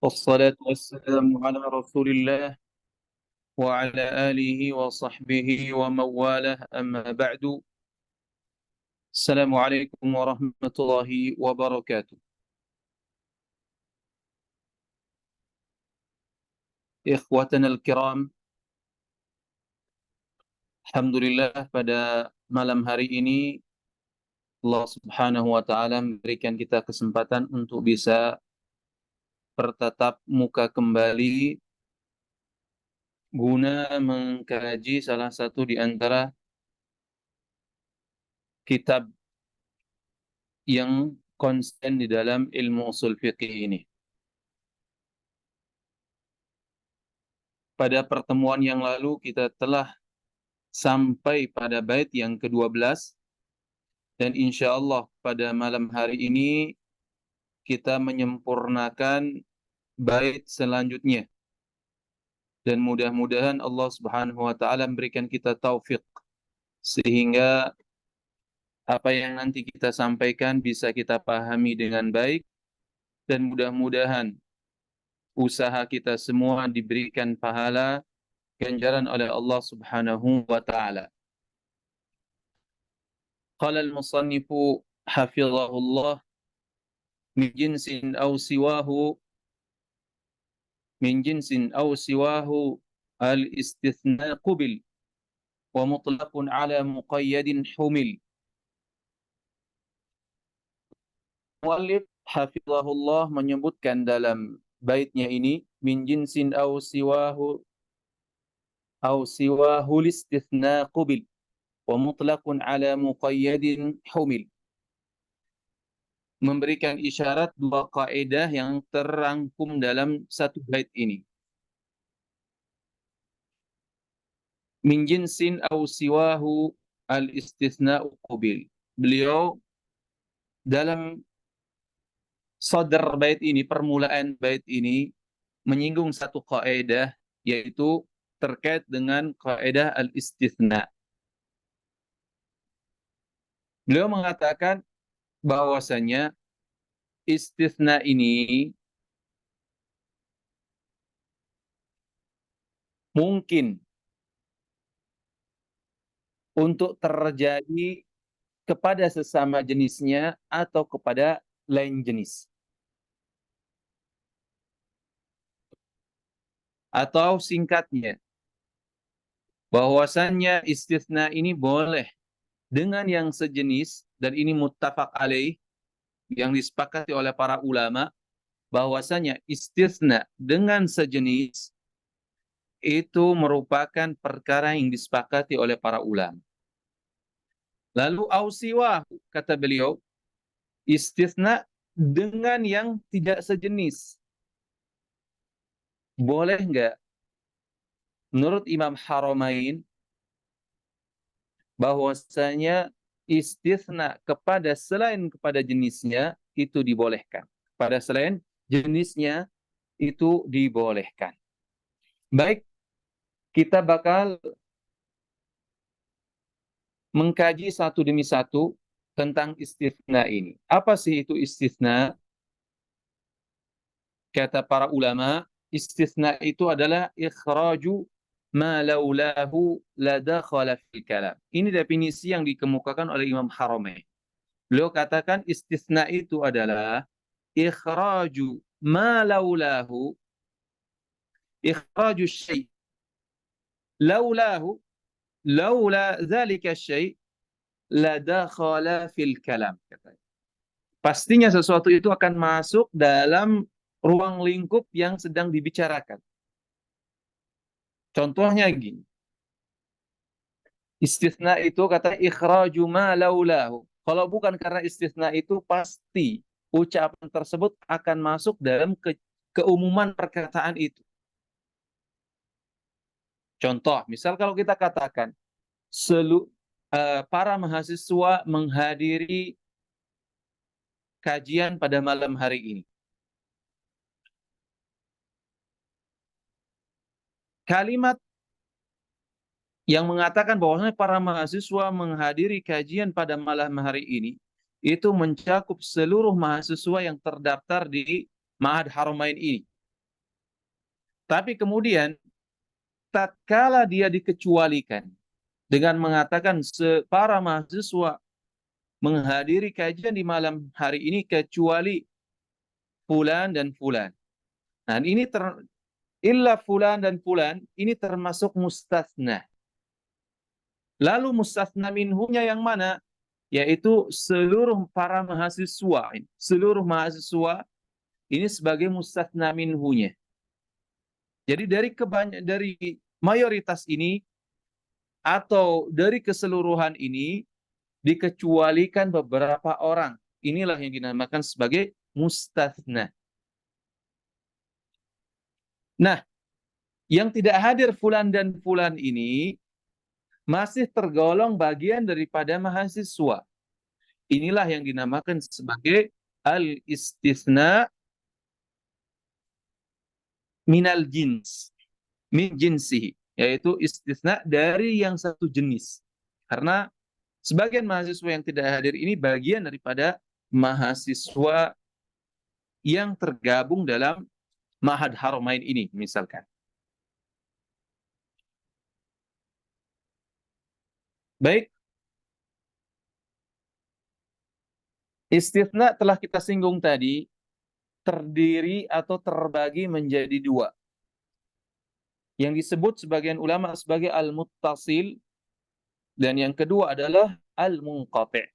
والصلاة والسلام على رسول الله وعلى آله وصحبه ومن والاه أما بعد. السلام عليكم ورحمة الله وبركاته. إخوتنا الkiram, Alhamdulillah pada malam hari ini Allah Subhanahu wa taala memberikan kita kesempatan untuk bisa bertatap muka kembali guna mengkaji salah satu di antara kitab yang konsisten di dalam ilmu usul fiqih ini. Pada pertemuan yang lalu kita telah sampai pada bait yang ke-12 dan insya Allah pada malam hari ini kita menyempurnakan bait selanjutnya dan mudah-mudahan Allah Subhanahu wa taala memberikan kita taufik sehingga apa yang nanti kita sampaikan bisa kita pahami dengan baik dan mudah-mudahan usaha kita semua diberikan pahala ganjaran oleh Allah Subhanahu wa taala. Qala al-musannifu hafizahullah min jinsin aw siwahu min jinsin aw siwahu al-istithna qubil wa mutlaqun ala muqayyadin humil. Muallif hafizahullah menyebutkan dalam baitnya ini min jinsin aw siwahu al-istithna qubil wa mutlaqun ala muqayyadin humil, memberikan isyarat dua kaidah yang terangkum dalam satu bait ini. Min jinsin aw siwahu al-istithna'u qubil. Beliau dalam sadar bait ini, permulaan bait ini menyinggung satu kaidah yaitu terkait dengan kaidah al-istithna. Beliau mengatakan bahwasanya istithna ini mungkin untuk terjadi kepada sesama jenisnya atau kepada lain jenis. Atau singkatnya, bahwasannya istitsna ini boleh dengan yang sejenis, dan ini muttafaq alaih, yang disepakati oleh para ulama, bahwasanya istitsna dengan sejenis itu merupakan perkara yang disepakati oleh para ulama. Lalu ausiwah, kata beliau, istitsna dengan yang tidak sejenis. Boleh nggak? Menurut Imam Haramain, bahwasanya istitsna kepada selain kepada jenisnya itu dibolehkan. Pada selain jenisnya itu dibolehkan. Baik, kita bakal mengkaji satu demi satu tentang istitsna ini. Apa sih itu istitsna? Kata para ulama, istitsna itu adalah ikhraju ma laulahu la dakhala fil kalam. Ini definisi yang dikemukakan oleh Imam Haramain. Beliau katakan istitsna itu adalah ikhraju ma laulahu, ikhraju syai' laulahu, laula dzalika syai' la dakhala fil kalam. Pastinya sesuatu itu akan masuk dalam ruang lingkup yang sedang dibicarakan. Contohnya gini, istitsna itu kata ikhraju ma laulahu. Kalau bukan karena istitsna itu pasti ucapan tersebut akan masuk dalam keumuman perkataan itu. Contoh, misal kalau kita katakan para mahasiswa menghadiri kajian pada malam hari ini. Kalimat yang mengatakan bahwa para mahasiswa menghadiri kajian pada malam hari ini itu mencakup seluruh mahasiswa yang terdaftar di Ma'had Haramain ini. Tapi kemudian tatkala dia dikecualikan dengan mengatakan para mahasiswa menghadiri kajian di malam hari ini kecuali fulan dan fulan. Nah, ini illa fulan dan fulan ini termasuk mustasna. Lalu mustasna minhunya yang mana? Yaitu seluruh para mahasiswa. Seluruh mahasiswa ini sebagai mustasna minhunya. Jadi dari mayoritas ini atau dari keseluruhan ini dikecualikan beberapa orang. Inilah yang dinamakan sebagai mustasna. Nah, yang tidak hadir fulan dan fulan ini masih tergolong bagian daripada mahasiswa. Inilah yang dinamakan sebagai al-istisna minal jins, min jinsihi, yaitu istisna dari yang satu jenis. Karena sebagian mahasiswa yang tidak hadir ini bagian daripada mahasiswa yang tergabung dalam Ma'had Haramain ini, misalkan. Baik, istisna telah kita singgung tadi, terdiri atau terbagi menjadi dua. Yang disebut sebagian ulama sebagai al-muttasil, dan yang kedua adalah al-munqati'.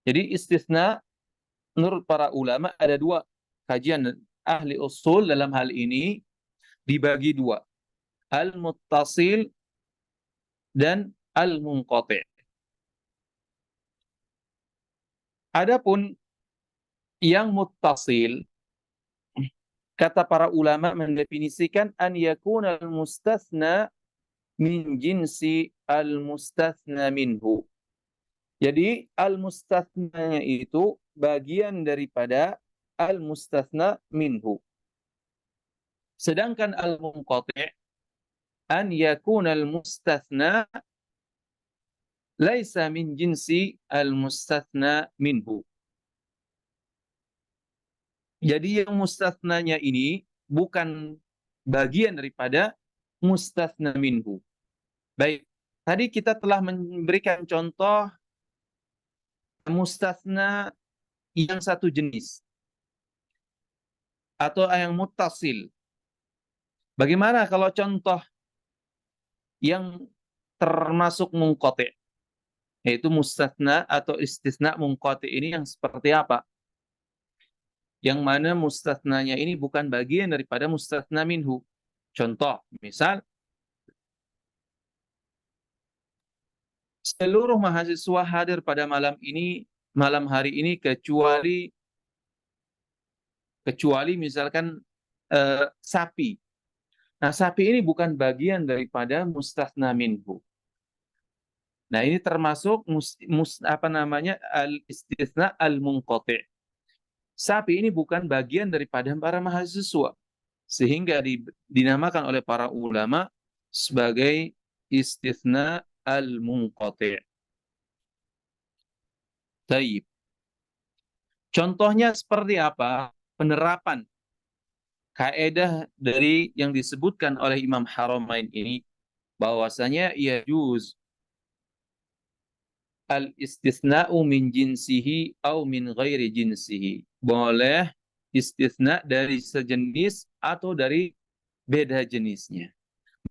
Jadi istisna menurut para ulama ada dua. Kajian ahli usul dalam hal ini dibagi dua. Al-muttasil dan al-munqati'. Adapun yang muttasil, kata para ulama mendefinisikan an yakuna al-mustathna min jinsi al-mustathna minhu. Jadi al-mustathna itu bagian daripada al-mustathna minhu. Sedangkan al-munqati' an yakuna al-mustathna laisa min jinsi al-mustathna minhu. Jadi yang mustathnanya ini bukan bagian daripada mustathna minhu. Baik, tadi kita telah memberikan contoh mustathna yang satu jenis atau yang muttasil. Bagaimana kalau contoh yang termasuk munqati', yaitu mustathna atau istisna munqati' ini yang seperti apa? Yang mana mustathnanya ini bukan bagian daripada mustathna minhu. Contoh, misal seluruh mahasiswa hadir pada malam hari ini kecuali misalkan sapi. Nah, sapi ini bukan bagian daripada mustathna minhu. Nah, ini termasuk al-istisna al-munqati'. Sapi ini bukan bagian daripada para mahasiswa, sehingga dinamakan oleh para ulama sebagai istisna al-munqati'. Taib. Contohnya seperti apa? Penerapan kaidah dari yang disebutkan oleh Imam Haramain ini, bahwasanya yajuz al-istisna'u min jinsihi au min ghairi jinsihi. Boleh istisna dari sejenis atau dari beda jenisnya.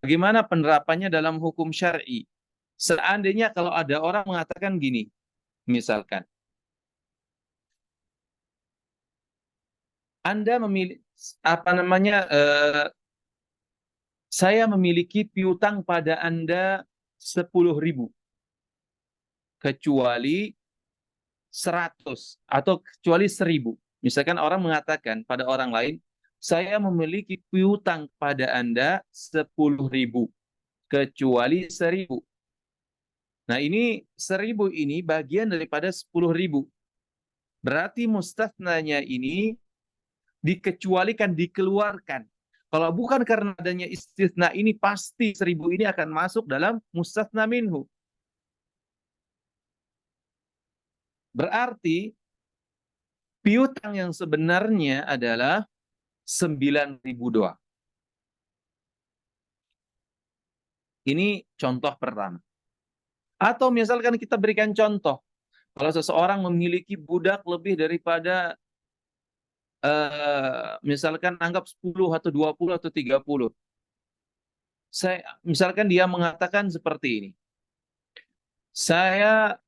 Bagaimana penerapannya dalam hukum syar'i? Seandainya kalau ada orang mengatakan gini, misalkan, Anda memilih saya memiliki piutang pada Anda 10.000, kecuali 100 atau kecuali 1.000. Misalkan orang mengatakan pada orang lain, saya memiliki piutang pada Anda 10.000, kecuali 1.000. Nah, ini 1.000 ini bagian daripada 10.000. Berarti mustathnanya ini dikecualikan, dikeluarkan. Kalau bukan karena adanya istisna ini, pasti 1.000 ini akan masuk dalam mustathna minhu. Berarti piutang yang sebenarnya adalah 9.000 doang. Ini contoh pertama. Atau misalkan kita berikan contoh, kalau seseorang memiliki budak lebih daripada misalkan anggap 10 atau 20 atau 30. Misalkan dia mengatakan seperti ini. Saya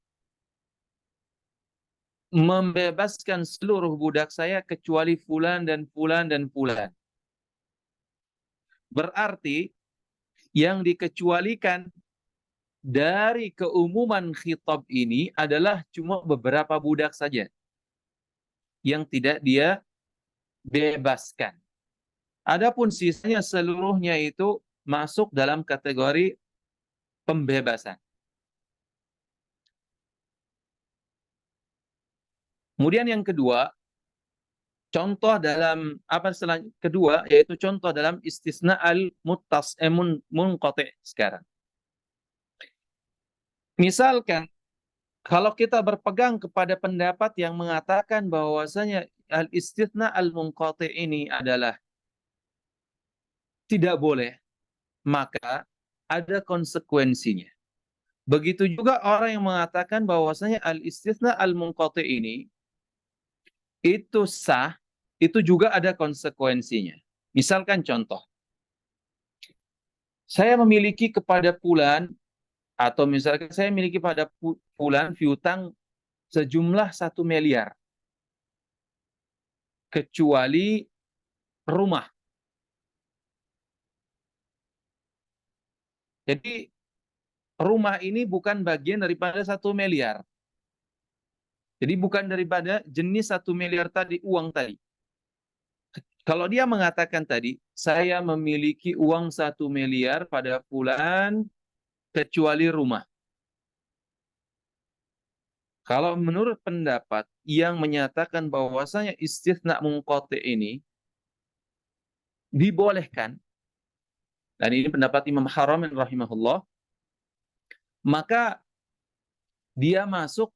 membebaskan seluruh budak saya kecuali fulan dan fulan dan fulan. Berarti yang dikecualikan dari keumuman khitab ini adalah cuma beberapa budak saja yang tidak dia bebaskan. Adapun sisanya seluruhnya itu masuk dalam kategori pembebasan. Kemudian yang kedua, contoh dalam kedua yaitu contoh dalam istisna munqati sekarang. Misalkan kalau kita berpegang kepada pendapat yang mengatakan bahwasanya al-istisna al-munqati ini adalah tidak boleh, maka ada konsekuensinya. Begitu juga orang yang mengatakan bahwasanya al-istisna al-munqati ini itu sah, itu juga ada konsekuensinya. Misalkan contoh, saya memiliki kepada fulan, atau misalkan saya memiliki pada fulan piutang sejumlah 1 miliar, kecuali rumah. Jadi rumah ini bukan bagian daripada 1 miliar. Jadi bukan daripada jenis 1 miliar tadi, uang tadi. Kalau dia mengatakan tadi, saya memiliki uang 1 miliar pada fulan kecuali rumah. Kalau menurut pendapat yang menyatakan bahwasanya istisna munqati ini dibolehkan, dan ini pendapat Imam Haramin rahimahullah, maka dia masuk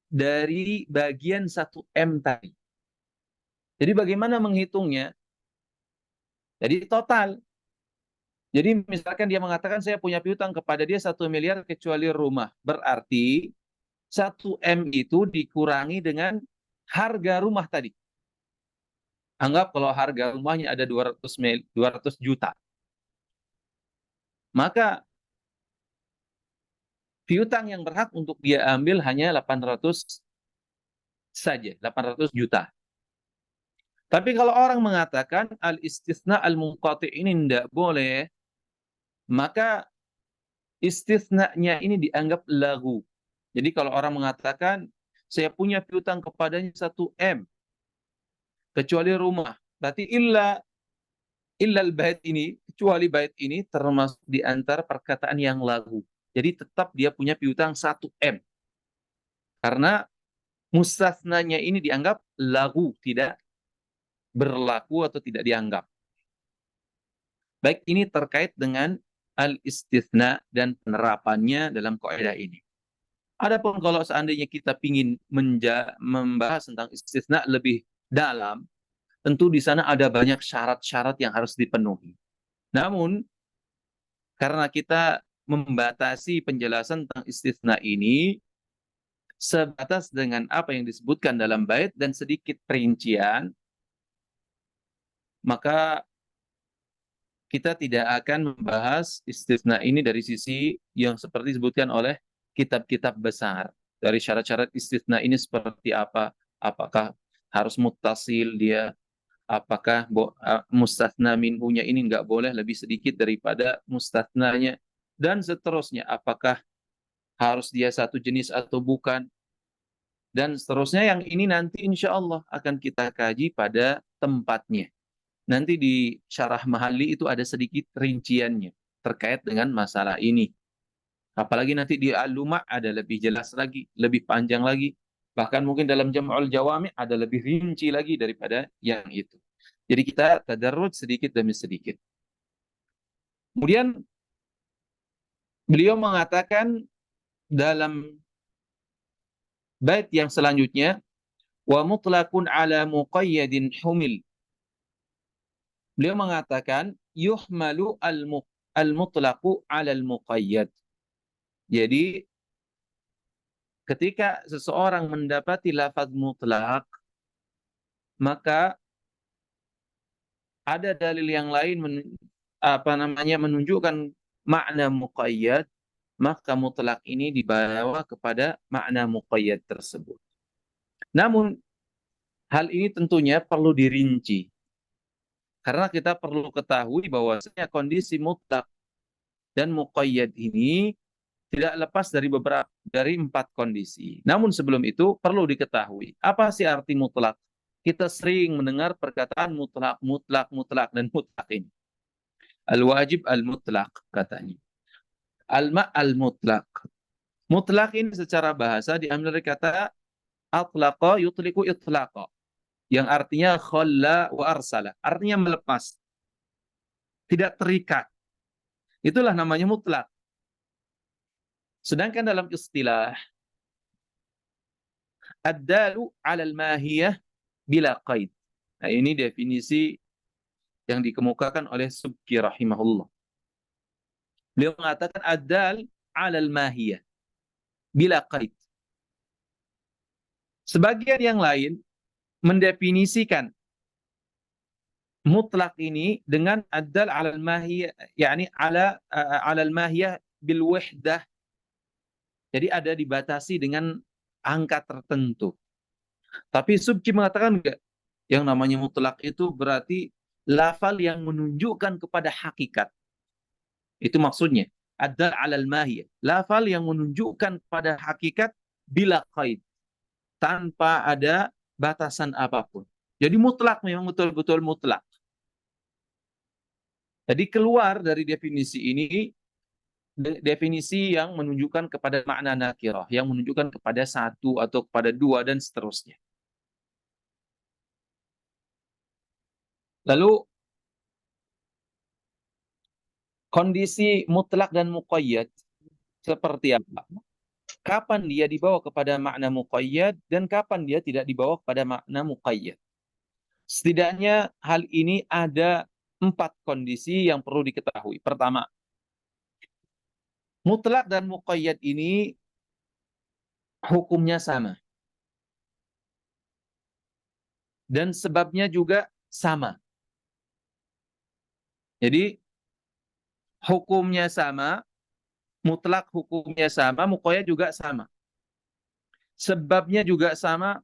dari bagian 1M tadi. Jadi bagaimana menghitungnya? Jadi total. Jadi misalkan dia mengatakan saya punya piutang kepada dia 1 miliar kecuali rumah. Berarti 1M itu dikurangi dengan harga rumah tadi. Anggap kalau harga rumahnya ada 200 juta. Maka piutang yang berhak untuk dia ambil hanya 800 saja, 800 juta. Tapi kalau orang mengatakan al-istisna al-munqati ini tidak boleh, maka istisna-nya ini dianggap lagu. Jadi kalau orang mengatakan saya punya piutang kepadanya 1M kecuali rumah, berarti illal bait ini, kecuali bait ini termasuk di antara perkataan yang lagu. Jadi tetap dia punya piutang 1M. Karena mustasnanya ini dianggap lagu, tidak berlaku atau tidak dianggap. Baik, ini terkait dengan al-istitsna dan penerapannya dalam kaidah ini. Adapun kalau seandainya kita ingin membahas tentang istisna lebih dalam, tentu di sana ada banyak syarat-syarat yang harus dipenuhi. Namun, karena kita membatasi penjelasan tentang istisna ini sebatas dengan apa yang disebutkan dalam bait dan sedikit perincian, maka kita tidak akan membahas istisna ini dari sisi yang seperti disebutkan oleh kitab-kitab besar. Dari syarat-syarat istisna ini seperti apa? Apakah harus muttasil dia? Apakah mustasna minhunya ini nggak boleh lebih sedikit daripada mustasnanya? Dan seterusnya, apakah harus dia satu jenis atau bukan? Dan seterusnya yang ini nanti insya Allah akan kita kaji pada tempatnya. Nanti di syarah Mahalli itu ada sedikit rinciannya terkait dengan masalah ini. Apalagi nanti di Al-Luma' ada lebih jelas lagi, lebih panjang lagi. Bahkan mungkin dalam Jam'ul Jawami' ada lebih rinci lagi daripada yang itu. Jadi kita tadarruj sedikit demi sedikit. Kemudian beliau mengatakan dalam bait yang selanjutnya, wa mutlaqun ala muqayyadin humil. Beliau mengatakan yuhmalu al-mutlaqu 'ala al-muqayyad. Jadi ketika seseorang mendapati lafaz mutlak, maka ada dalil yang lain menunjukkan makna muqayyad, maka mutlak ini dibawa kepada makna muqayyad tersebut. Namun hal ini tentunya perlu dirinci. Karena kita perlu ketahui bahwasanya kondisi mutlak dan muqayyad ini tidak lepas dari 4 kondisi. Namun sebelum itu perlu diketahui, apa sih arti mutlak? Kita sering mendengar perkataan mutlak, mutlak, mutlak, dan mutlak ini. Al-wajib al-mutlak katanya. Al-ma' al-mutlak. Mutlak ini secara bahasa diambil dari kata atlaqa yutliku itlaqa, yang artinya khalla wa arsala, artinya melepas, tidak terikat. Itulah namanya mutlak. Sedangkan dalam istilah ad-dalu 'ala al-mahiyah bila qaid. Nah, ini definisi yang dikemukakan oleh Subki rahimahullah. Beliau mengatakan ad-dal 'ala al-mahiyah bila qaid. Sebagian yang lain mendefinisikan mutlak ini dengan ad-dal 'ala al-mahiyah, yakni 'ala al-mahiyah bil wahdah. Jadi ada dibatasi dengan angka tertentu. Tapi Subki mengatakan enggak. Yang namanya mutlak itu berarti lafal yang menunjukkan kepada hakikat. Itu maksudnya. Ad-dal 'ala al-mahiyah. Lafal yang menunjukkan pada hakikat bila qaid. Tanpa ada batasan apapun. Jadi mutlak, memang betul-betul mutlak. Jadi keluar dari definisi ini, definisi yang menunjukkan kepada makna nakirah, yang menunjukkan kepada satu atau kepada dua dan seterusnya. Lalu kondisi mutlak dan muqayyad seperti apa? Kapan dia dibawa kepada makna muqayyad dan kapan dia tidak dibawa kepada makna muqayyad? Setidaknya hal ini ada 4 kondisi yang perlu diketahui. Pertama, mutlak dan muqayyad ini hukumnya sama. Dan sebabnya juga sama. Jadi hukumnya sama, mutlak hukumnya sama, muqayyad juga sama. Sebabnya juga sama,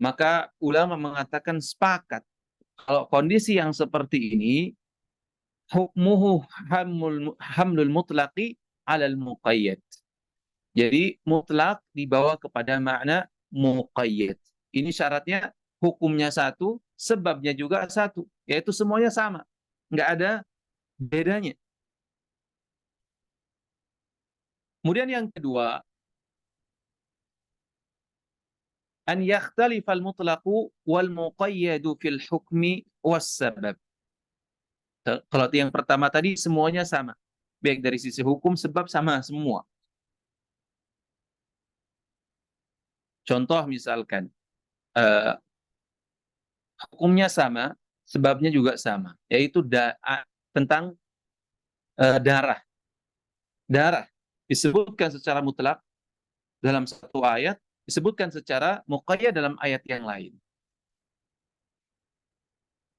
maka ulama mengatakan sepakat kalau kondisi yang seperti ini hukmuhu hamlul mutlaqi 'alal muqayyad. Jadi mutlak dibawa kepada makna muqayyad. Ini syaratnya hukumnya satu, sebabnya juga satu, yaitu semuanya sama. Nggak ada bedanya. Kemudian yang kedua, an yakhtalifal mutlaqu wal muqayyadu fil hukmi was sabab. Kalau yang pertama tadi semuanya sama. Baik dari sisi hukum, sebab sama semua. Contoh misalkan, hukumnya sama, sebabnya juga sama. Yaitu tentang darah. Darah disebutkan secara mutlak dalam satu ayat, disebutkan secara muqayyad dalam ayat yang lain.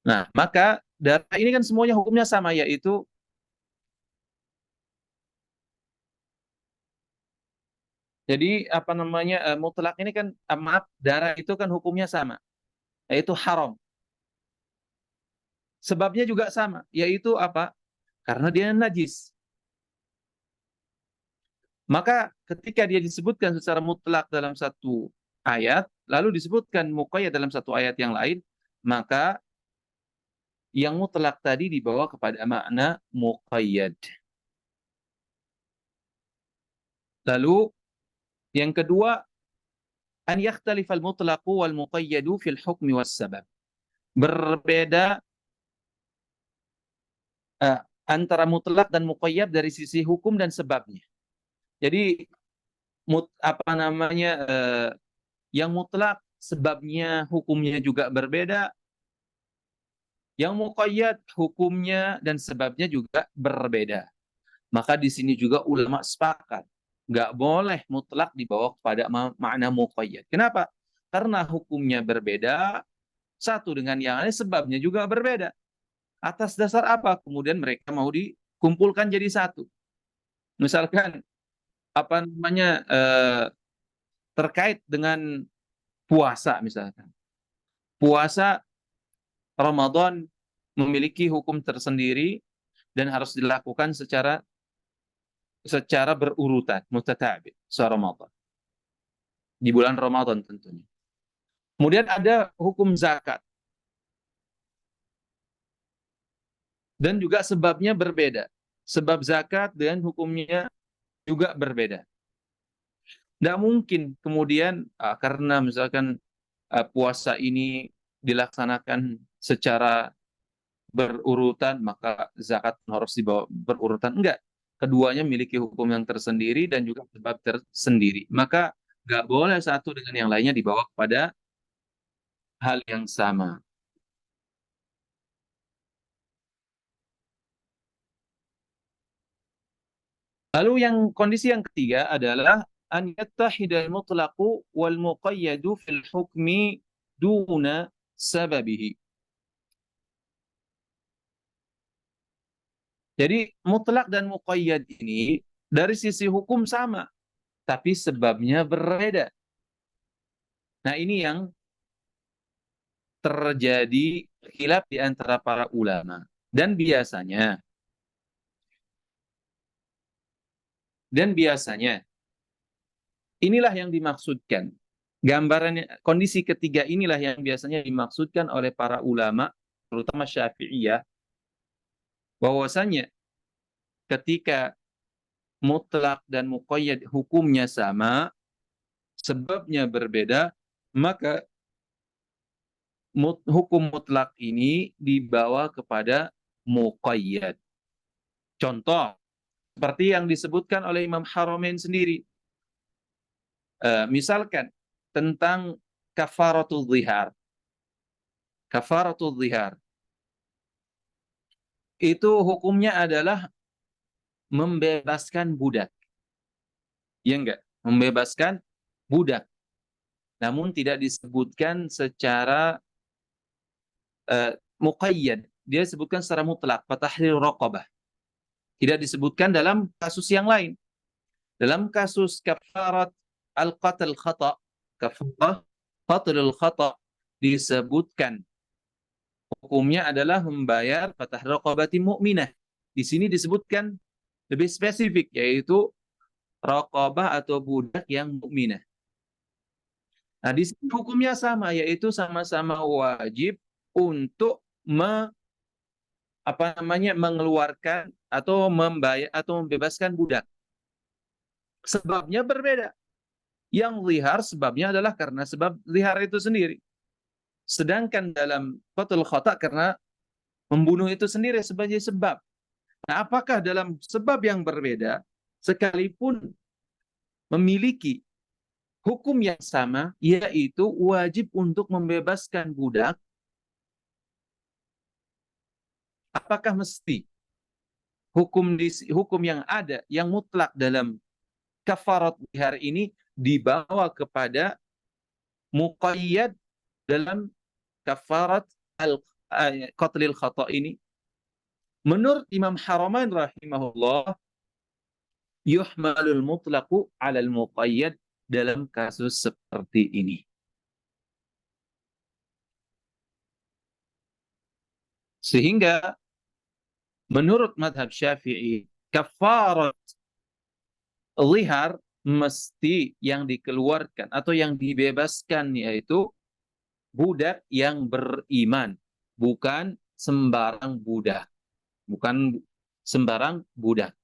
Nah, maka darah ini kan semuanya hukumnya sama, yaitu jadi mutlak ini kan maaf, darah itu kan hukumnya sama, yaitu haram. Sebabnya juga sama, yaitu apa? Karena dia najis. Maka ketika dia disebutkan secara mutlak dalam satu ayat, lalu disebutkan muqayyad dalam satu ayat yang lain, maka yang mutlak tadi dibawa kepada makna muqayyad. Lalu yang kedua, an yakhtalifal mutlaqu wal muqayyadu fil hukmi was sabab. Berbeda antara mutlak dan muqayyad dari sisi hukum dan sebabnya. Jadi yang mutlak sebabnya hukumnya juga berbeda, Yang muqayyad hukumnya dan sebabnya juga berbeda. Maka di sini juga ulama sepakat, nggak boleh mutlak dibawa kepada makna muqayyad. Kenapa? Karena hukumnya berbeda, satu dengan yang lain, sebabnya juga berbeda. Atas dasar apa kemudian mereka mau dikumpulkan jadi satu? Misalkan apa namanya terkait dengan puasa misalkan. Puasa Ramadan memiliki hukum tersendiri dan harus dilakukan secara berurutan, mutatabi, Ramadan. Di bulan Ramadan tentunya. Kemudian ada hukum zakat. Dan juga sebabnya berbeda. Sebab zakat dan hukumnya juga berbeda. Tidak mungkin kemudian karena misalkan puasa ini dilaksanakan secara berurutan, maka zakat harus dibawa berurutan. Enggak. Keduanya memiliki hukum yang tersendiri dan juga sebab tersendiri. Maka nggak boleh satu dengan yang lainnya dibawa kepada hal yang sama. Lalu kondisi yang ketiga adalah an yattahidal mutlaqu wal muqayyadu fil hukmi duna sababihi. Jadi mutlak dan muqayyad ini dari sisi hukum sama, tapi sebabnya berbeda. Nah, ini yang terjadi khilaf di antara para ulama. Dan biasanya inilah yang dimaksudkan. Gambarannya, kondisi ketiga inilah yang biasanya dimaksudkan oleh para ulama, terutama Syafi'iyah, bahwasanya ketika mutlak dan muqayyad hukumnya sama, sebabnya berbeda, maka hukum mutlak ini dibawa kepada muqayyad. Contoh, seperti yang disebutkan oleh Imam Haramain sendiri. Misalkan tentang kafaratul zihar. Kafaratul zihar. Itu hukumnya adalah membebaskan budak. Ya enggak? Membebaskan budak. Namun tidak disebutkan secara muqayyad. Dia disebutkan secara mutlak, fatahrir raqabah. Tidak disebutkan dalam kasus yang lain. Dalam kasus kafarat al-qatl khata, kafarat qatlul khata, disebutkan hukumnya adalah membayar fatahrir raqabati mu'minah. Di sini disebutkan lebih spesifik, yaitu raqabah atau budak yang mukminah. Nah, di sini hukumnya sama, yaitu sama-sama wajib untuk mengeluarkan atau membayar atau membebaskan budak. Sebabnya berbeda. Yang zihar sebabnya adalah karena sebab zihar itu sendiri. Sedangkan dalam qatlul khata karena membunuh itu sendiri sebagai sebab. Nah, apakah dalam sebab yang berbeda sekalipun memiliki hukum yang sama, yaitu wajib untuk membebaskan budak, apakah mesti hukum yang ada, yang mutlak dalam kafarat zihar ini dibawa kepada muqayyad dalam kafarat qatlil khata ini? Menurut Imam Haramain rahimahullah, yuhmalul mutlaqu 'alal muqayyad dalam kasus seperti ini. Sehingga menurut madhab Syafi'i, kafarat zihar mesti yang dikeluarkan atau yang dibebaskan yaitu budak yang beriman, bukan sembarang budak. Bukan sembarang budak.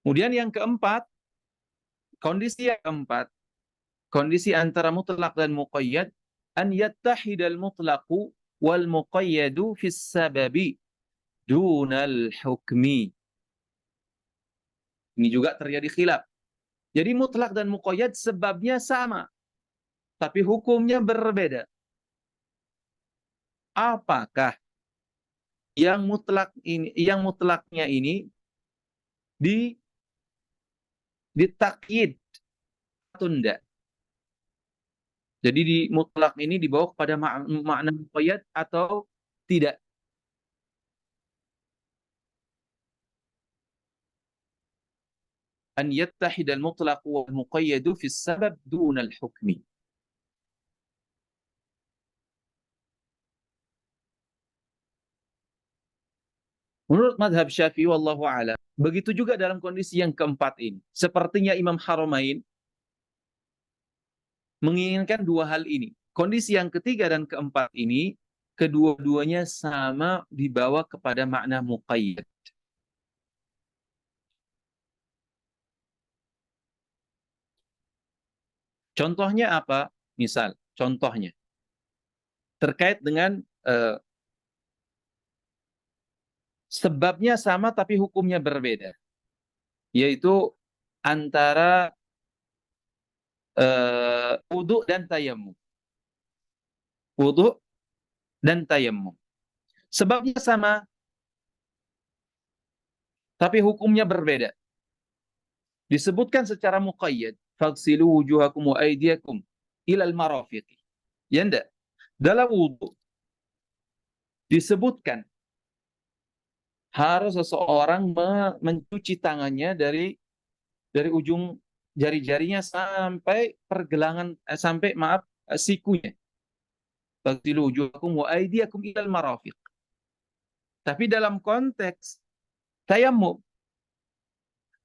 Kemudian yang keempat, kondisi antara mutlak dan muqayyad, an yattahidal mutlaqu wal muqayyadu fis sababi dunal hukmi. Ini juga terjadi khilaf. Jadi mutlak dan muqayyad sebabnya sama, tapi hukumnya berbeda. Apakah yang mutlaknya ini di ditakyid atau enggak? Jadi di mutlak ini dibawa kepada makna muqayyad atau tidak? An yattahid al-mutlaq wal muqayyad fi sabab dun al-hukmi. Menurut madhab Syafi'i wallahu a'lam, begitu juga dalam kondisi yang keempat ini. Sepertinya Imam Haramain menginginkan dua hal ini. Kondisi yang ketiga dan keempat ini, kedua-duanya sama dibawa kepada makna muqayyad. Contohnya apa? Misal, contohnya terkait dengan sebabnya sama tapi hukumnya berbeda, yaitu antara wudu dan tayamum. Wudu dan tayamum. Sebabnya sama, tapi hukumnya berbeda. Disebutkan secara muqayyad, faghsilu wujuhakum wa aydiyakum ilal marafiqi. Ya enggak? Dalam wudu disebutkan harus seseorang mencuci tangannya dari ujung jari-jarinya sampai pergelangan sampai sikunya. Faghsilu wujuhakum wa aydiyakum ilal marafiq. Tapi dalam konteks tayammum,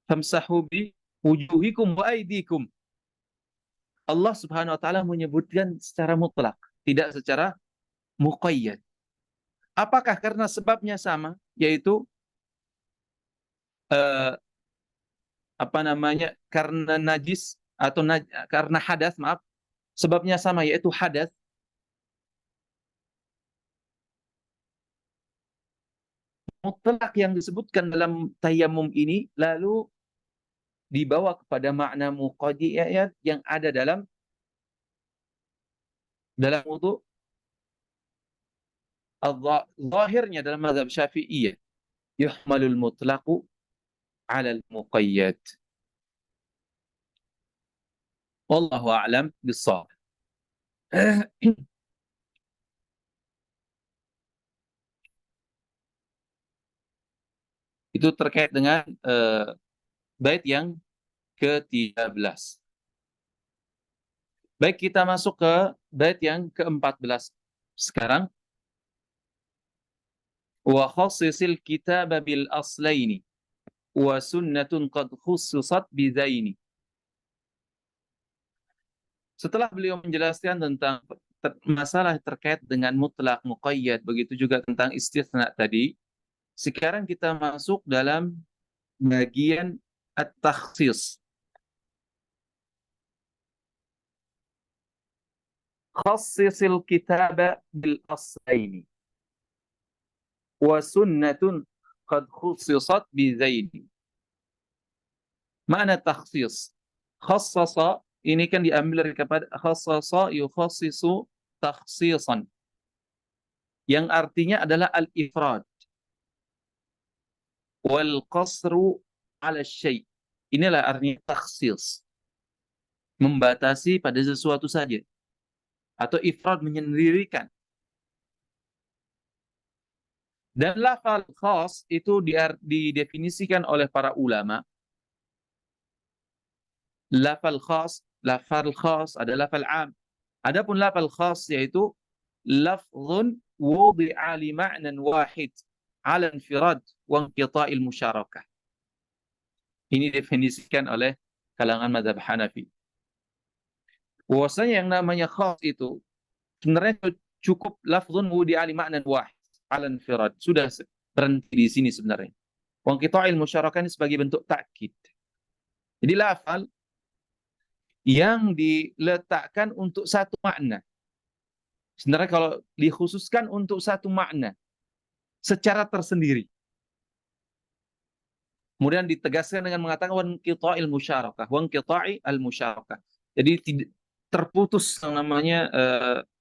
famsahu bi wujuhikum wa aydikum. Allah Subhanahu wa taala menyebutkan secara mutlak, tidak secara muqayyad. Apakah karena sebabnya sama, yaitu karena najis atau karena hadas, maaf, sebabnya sama yaitu hadas. Mutlak yang disebutkan dalam tayamum ini lalu dibawa kepada makna muqayyad yang ada dalam wudu. Zahirnya dalam mazhab Syafi'iyah, yuhmalul mutlaqu 'ala al-muqayyad. Wallahu a'lam bissawab. Itu terkait dengan bait yang ke-13. Baik, kita masuk ke bait yang ke-14 sekarang. Wa khassisil kitaba bil aslaini wa sunnatun qad khussisat bidaini. Setelah beliau menjelaskan tentang masalah terkait dengan mutlak muqayyad, begitu juga tentang istitsna tadi, sekarang kita masuk dalam bagian at-takhsis. Khassisil kitaba bil aslaini wa sunnatun qad khussisat bidaini. Mana takhsis? Khassasa ini kan diambil dari kepada khassasa yukhassisu takhsisan, yang artinya adalah al-ifrad wal qasru ala syai'. Inilah artinya takhsis, membatasi pada sesuatu saja, atau ifrad, menyendirikan. Dan lafal khas itu didefinisikan oleh para ulama. Lafal khas adalah lafal am. Adapun lafal khas yaitu lafzun wudi'a li ma'nan wahid 'ala infirad wa inqita'il musyarakah. Ini definisikan oleh kalangan mazhab Hanafi. Bahwasanya yang namanya khas itu sebenarnya cukup lafzun wudi'a li ma'nan wahid 'ala infirad. Sudah berhenti di sini sebenarnya. Wa inqita'il musyarakah ini sebagai bentuk takkid. Jadi lafal yang diletakkan untuk satu makna. Sebenarnya kalau dikhususkan untuk satu makna secara tersendiri, kemudian ditegaskan dengan mengatakan wanqita'il musyarakah, wanqita'i al-musyarakah. Jadi terputus yang namanya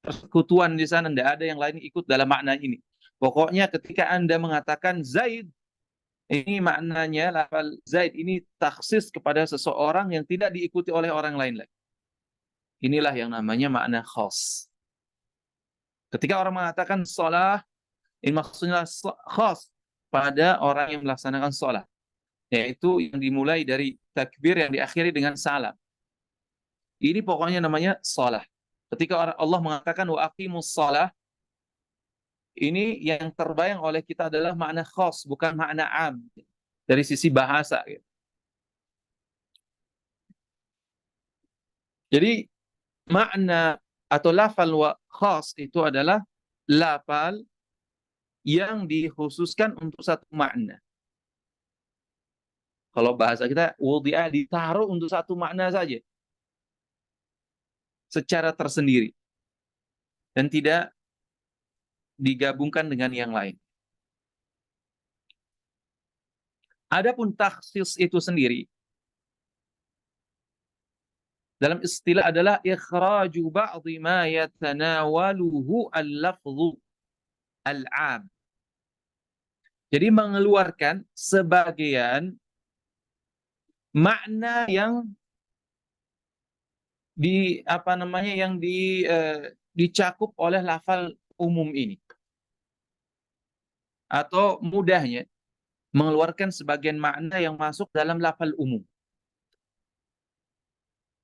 persekutuan di sana, tidak ada yang lain ikut dalam makna ini. Pokoknya ketika Anda mengatakan Zaid, ini maknanya lafal Zaid ini taksis kepada seseorang yang tidak diikuti oleh orang lain lagi. Inilah yang namanya makna khas. Ketika orang mengatakan sholah, ini maksudnya khas pada orang yang melaksanakan sholah, yaitu yang dimulai dari takbir yang diakhiri dengan salam. Ini pokoknya namanya sholah. Ketika Allah mengatakan wa aqimus sholah, ini yang terbayang oleh kita adalah makna khas, bukan makna am dari sisi bahasa. Jadi makna atau lafal wa khas itu adalah lafal yang dikhususkan untuk satu makna. Kalau bahasa kita wudi'a, ditaruh untuk satu makna saja secara tersendiri dan tidak digabungkan dengan yang lain. Adapun takhsis itu sendiri dalam istilah adalah ikhraju ba'dhi ma yatanawaluhu al-lafdhu al-'am. Jadi mengeluarkan sebagian makna yang dicakup oleh lafal umum ini. Atau mudahnya mengeluarkan sebagian makna yang masuk dalam lafal umum.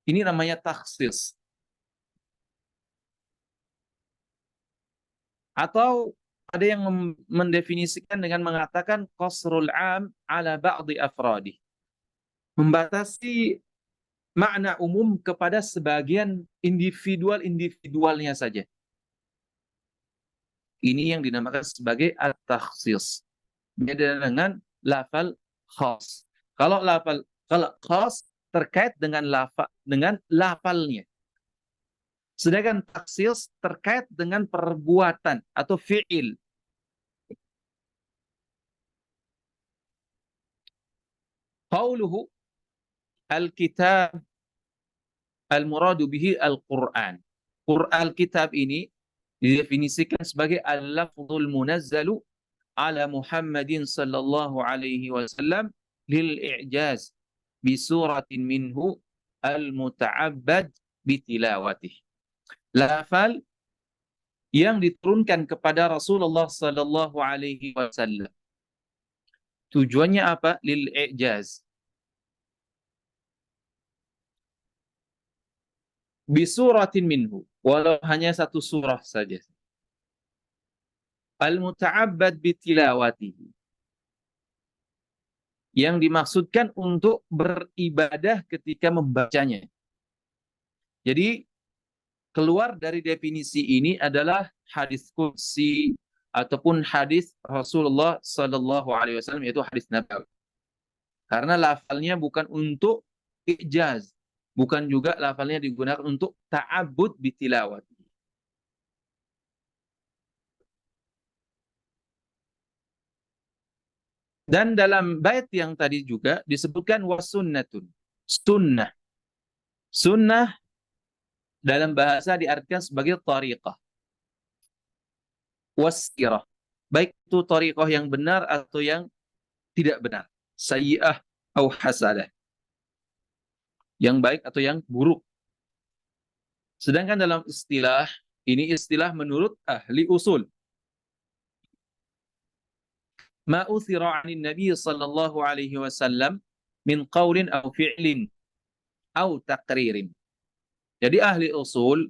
Ini namanya takhsis. Atau ada yang mendefinisikan dengan mengatakan qasrul 'am ala ba'dhi afradi. Membatasi makna umum kepada sebagian individualnya saja. Ini yang dinamakan sebagai at-takhsis. Beda dengan lafal khas. Kalau khas terkait dengan lafalnya. Sedangkan takhsis terkait dengan perbuatan atau fi'il. Qauluhu al-kitab al-muradu bihi al-Qur'an. Al-kitab ini didefinisikan sebagai al-lafzul munazzalu ala Muhammadin sallallahu alaihi wasallam lil i'jaz bi suratin minhu al-muta'abbad bi tilawatih. Lafal yang diturunkan kepada Rasulullah sallallahu alaihi wasallam. Tujuannya apa? Lil i'jaz. Bisuratin minhu, walau hanya satu surah saja. Al-muta'abbad bitilawatihi, yang dimaksudkan untuk beribadah ketika membacanya. Jadi keluar dari definisi ini adalah hadis qudsi ataupun hadis Rasulullah sallallahu alaihi wasallam, yaitu hadis nabawi. Karena lafalnya bukan untuk ijaz, bukan juga lafalnya digunakan untuk ta'abbud bitilawat. Dan dalam bait yang tadi juga disebutkan wasunnatun. Sunnah. Sunnah dalam bahasa diartikan sebagai tariqah. Wasirah. Baik itu tariqah yang benar atau yang tidak benar. Sayyi'ah atau hasanah. Yang baik atau yang buruk. Sedangkan dalam istilah, ini istilah menurut ahli usul. Ma uthira 'anil Nabi sallallahu alaihi wasallam min qaulin aw fi'lin aw taqririn. Jadi ahli usul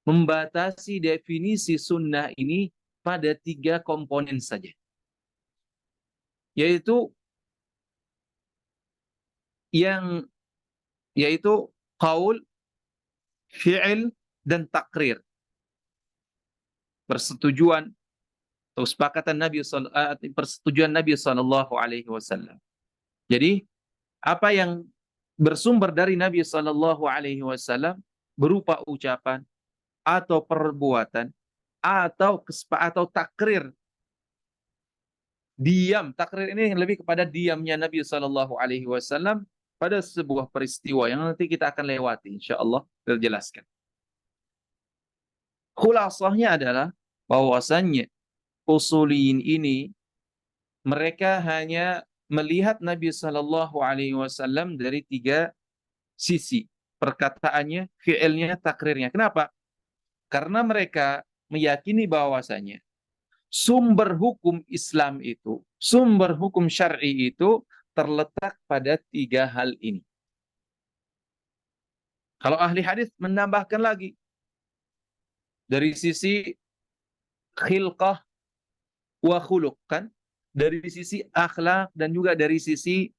membatasi definisi sunnah ini pada 3 komponen saja. Yaitu qaul, fi'il, dan takrir. Persetujuan atau kesepakatan persetujuan Nabi sallallahu alaihi wasallam. Jadi apa yang bersumber dari Nabi sallallahu alaihi wasallam berupa ucapan atau perbuatan atau takrir. Diam, takrir ini lebih kepada diamnya Nabi sallallahu alaihi wasallam pada sebuah peristiwa yang nanti kita akan lewati insyaallah terjelaskan. Khulasahnya adalah bahwasannya usuliyin ini mereka hanya melihat Nabi Shallallahu Alaihi Wasallam dari tiga sisi, perkataannya, fiilnya, takrirnya. Kenapa? Karena mereka meyakini bahwasanya sumber hukum Islam itu, sumber hukum syar'i itu terletak pada tiga hal ini. Kalau ahli hadis menambahkan lagi dari sisi khilqah wa khuluq, kan? Dari sisi akhlak dan juga dari sisi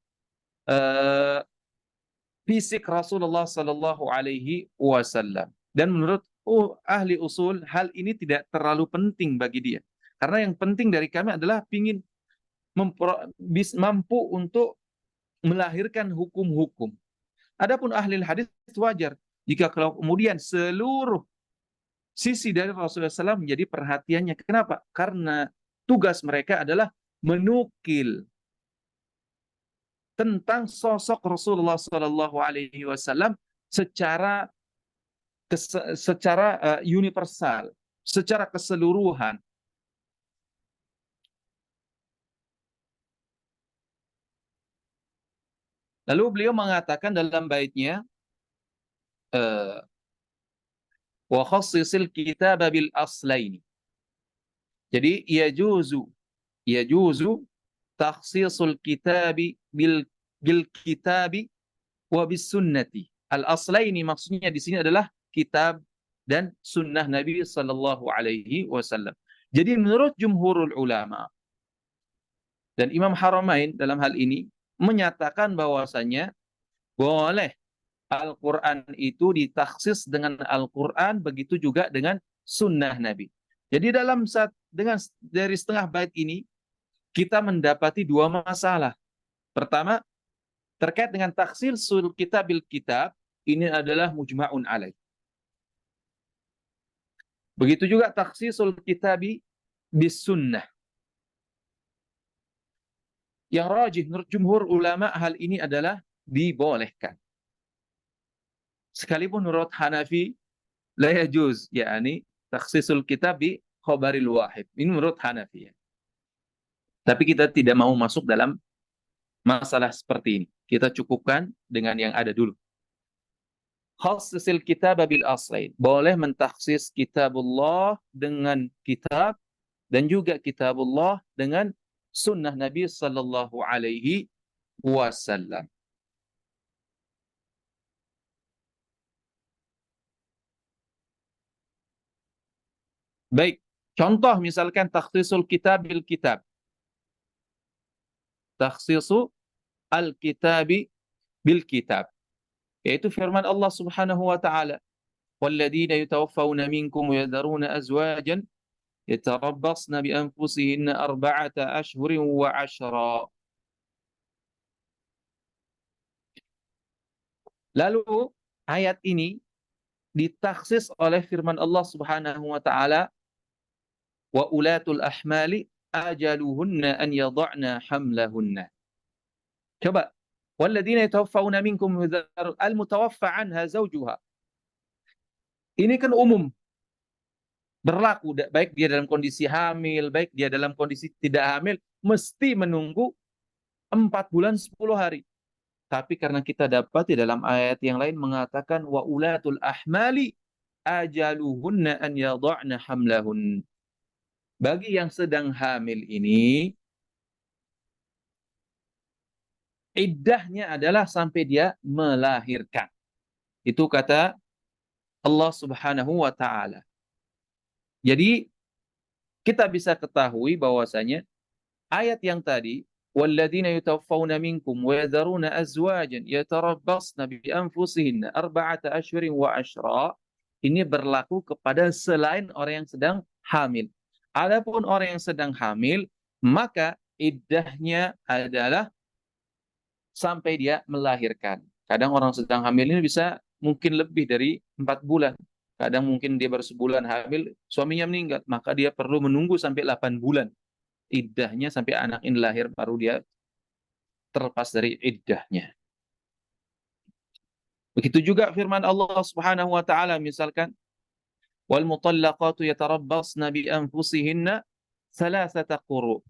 uh, fisik Rasulullah Sallallahu Alaihi Wasallam. Dan menurut ahli usul, hal ini tidak terlalu penting bagi dia. Karena yang penting dari kami adalah ingin mampu untuk melahirkan hukum-hukum. Adapun ahli hadis wajar jika kalau kemudian seluruh sisi dari Rasulullah SAW menjadi perhatiannya. Kenapa? Karena tugas mereka adalah menukil tentang sosok Rasulullah SAW secara universal, secara keseluruhan. Lalu beliau mengatakan dalam baitnya, wa khassisil kitab bil aslaini. Jadi yajuzu takhsisul kitabi bil kitabi wa bis sunnati. Al aslaini maksudnya di sini adalah kitab dan sunnah Nabi sallallahu alaihi wasallam. Jadi menurut jumhurul ulama dan Imam Haramain dalam hal ini menyatakan bahwasanya boleh Al-Quran itu ditaksis dengan Al-Quran, begitu juga dengan sunnah Nabi. Jadi dari setengah bait ini kita mendapati dua masalah. Pertama, terkait dengan taksil sul kitab bil kitab, ini adalah mujma'un alaih. Begitu juga taksisul kitabi bis sunnah. Yang rajih menurut jumhur ulama hal ini adalah dibolehkan. Sekalipun menurut Hanafi la yajuz, yakni takhsisul kitab bi khabaril wahid. Ini menurut Hanafi. Tapi kita tidak mau masuk dalam masalah seperti ini. Kita cukupkan dengan yang ada dulu. Khassisil kitab bil aslain. Boleh mentaksis kitabullah dengan kitab dan juga kitabullah dengan sunnah Nabi sallallahu alaihi wasallam. Baik, contoh misalkan takhsisul kitab bil kitab. Takhsisu al-kitabi bil kitab. Yaitu firman Allah Subhanahu wa taala, "Walladzina yatawaffawna minkum wa yadharuna azwajan yatarabbasna bi anfusihinna arba'ata ashhurin wa 'ashra." Lalu ayat ini ditaksis oleh firman Allah Subhanahu wa taala, "Wa ulatul ahmali ajaluhunna an yadh'na hamlahunna." Coba, "Walladzina yatawaffawna minkum al-mutawaffa 'anha zawjuha." Ini kan umum, berlaku, baik dia dalam kondisi hamil, baik dia dalam kondisi tidak hamil, mesti menunggu 4 bulan 10 hari. Tapi karena kita dapat di dalam ayat yang lain mengatakan wa ulatul ahmali ajaluhunna an yadh'na hamlahun. Bagi yang sedang hamil ini, iddahnya adalah sampai dia melahirkan. Itu kata Allah Subhanahu wa taala. Jadi kita bisa ketahui bahwasanya ayat yang tadi walladzina yatawaffawna minkum wa yadharuna azwajan yatarabbasna bi anfusihinna arba'ata ashhurin wa 'ashra, ini berlaku kepada selain orang yang sedang hamil. Adapun orang yang sedang hamil, maka iddahnya adalah sampai dia melahirkan. Kadang orang sedang hamil ini bisa mungkin lebih dari 4 bulan. Kadang mungkin dia baru sebulan hamil, suaminya meninggal, maka dia perlu menunggu sampai 8 bulan. Iddahnya sampai anak ini lahir, baru dia terlepas dari iddahnya. Begitu juga firman Allah Subhanahu wa taala, misalkan Wal mutallaqatu yatarabbasna bi anfusihinna thalathata quru.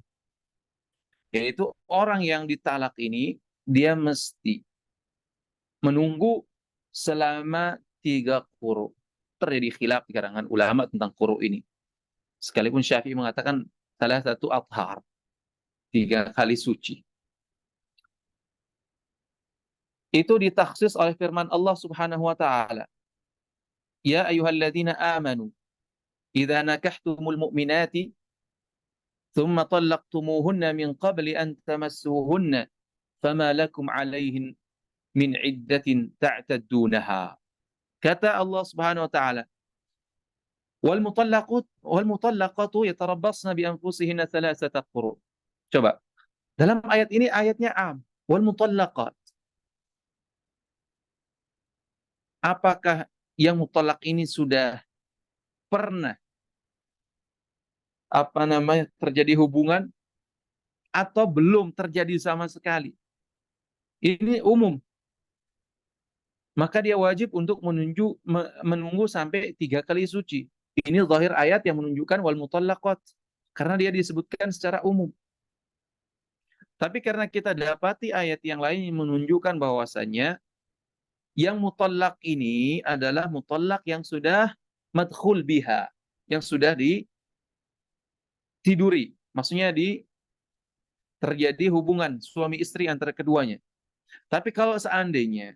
Yaitu orang yang ditalak ini dia mesti menunggu selama 3 quru. Terjadi khilaf di kalangan ulama tentang quru ini. Sekalipun Syafi'i mengatakan salah satu athhar, 3 kali suci. Itu ditaksis oleh firman Allah Subhanahu wa taala. Ya ayyuhalladzina amanu idza nakahtumul mu'minati thumma talaqtumuhunna min qabli an tamassuhunna fama lakum 'alaihin min 'iddatin ta'taddunaha. Kata Allah Subhanahu wa taala, wal mutallaqatu yatarabbasna bi anfusihinna thalathata quru. Coba, dalam ayat ini ayatnya am, wal mutallaqat. Apakah yang mutallaq ini sudah pernah terjadi hubungan atau belum terjadi sama sekali? Ini umum. Maka dia wajib untuk menunggu sampai 3 kali suci. Ini zahir ayat yang menunjukkan wal mutallaqat, karena dia disebutkan secara umum. Tapi karena kita dapati ayat yang lain yang menunjukkan bahwasanya yang mutallaq ini adalah mutallaq yang sudah madkhul biha, yang sudah ditiduri, maksudnya terjadi hubungan suami istri antara keduanya. Tapi kalau seandainya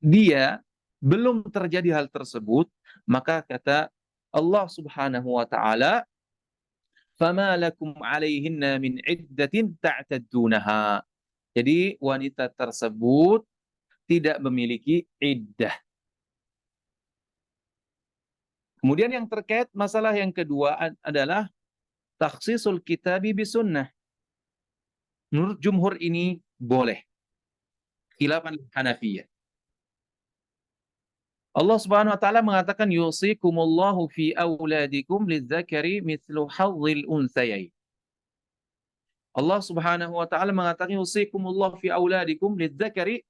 dia belum terjadi hal tersebut, maka kata Allah Subhanahu wa taala, "Fama lakum 'alaihinna min 'iddatin ta'taddunaha." Jadi wanita tersebut tidak memiliki iddah. Kemudian yang terkait masalah yang kedua adalah takhsisul kitabi bisunnah. Menurut jumhur ini boleh. Khilafan Hanafiyah. Allah Subhanahu wa taala mengatakan yusikumullahu fi auladikum lidzakari mithlu hadzil unthayain. Allah Subhanahu wa taala mengatakan yusikumullahu fi auladikum lidzakari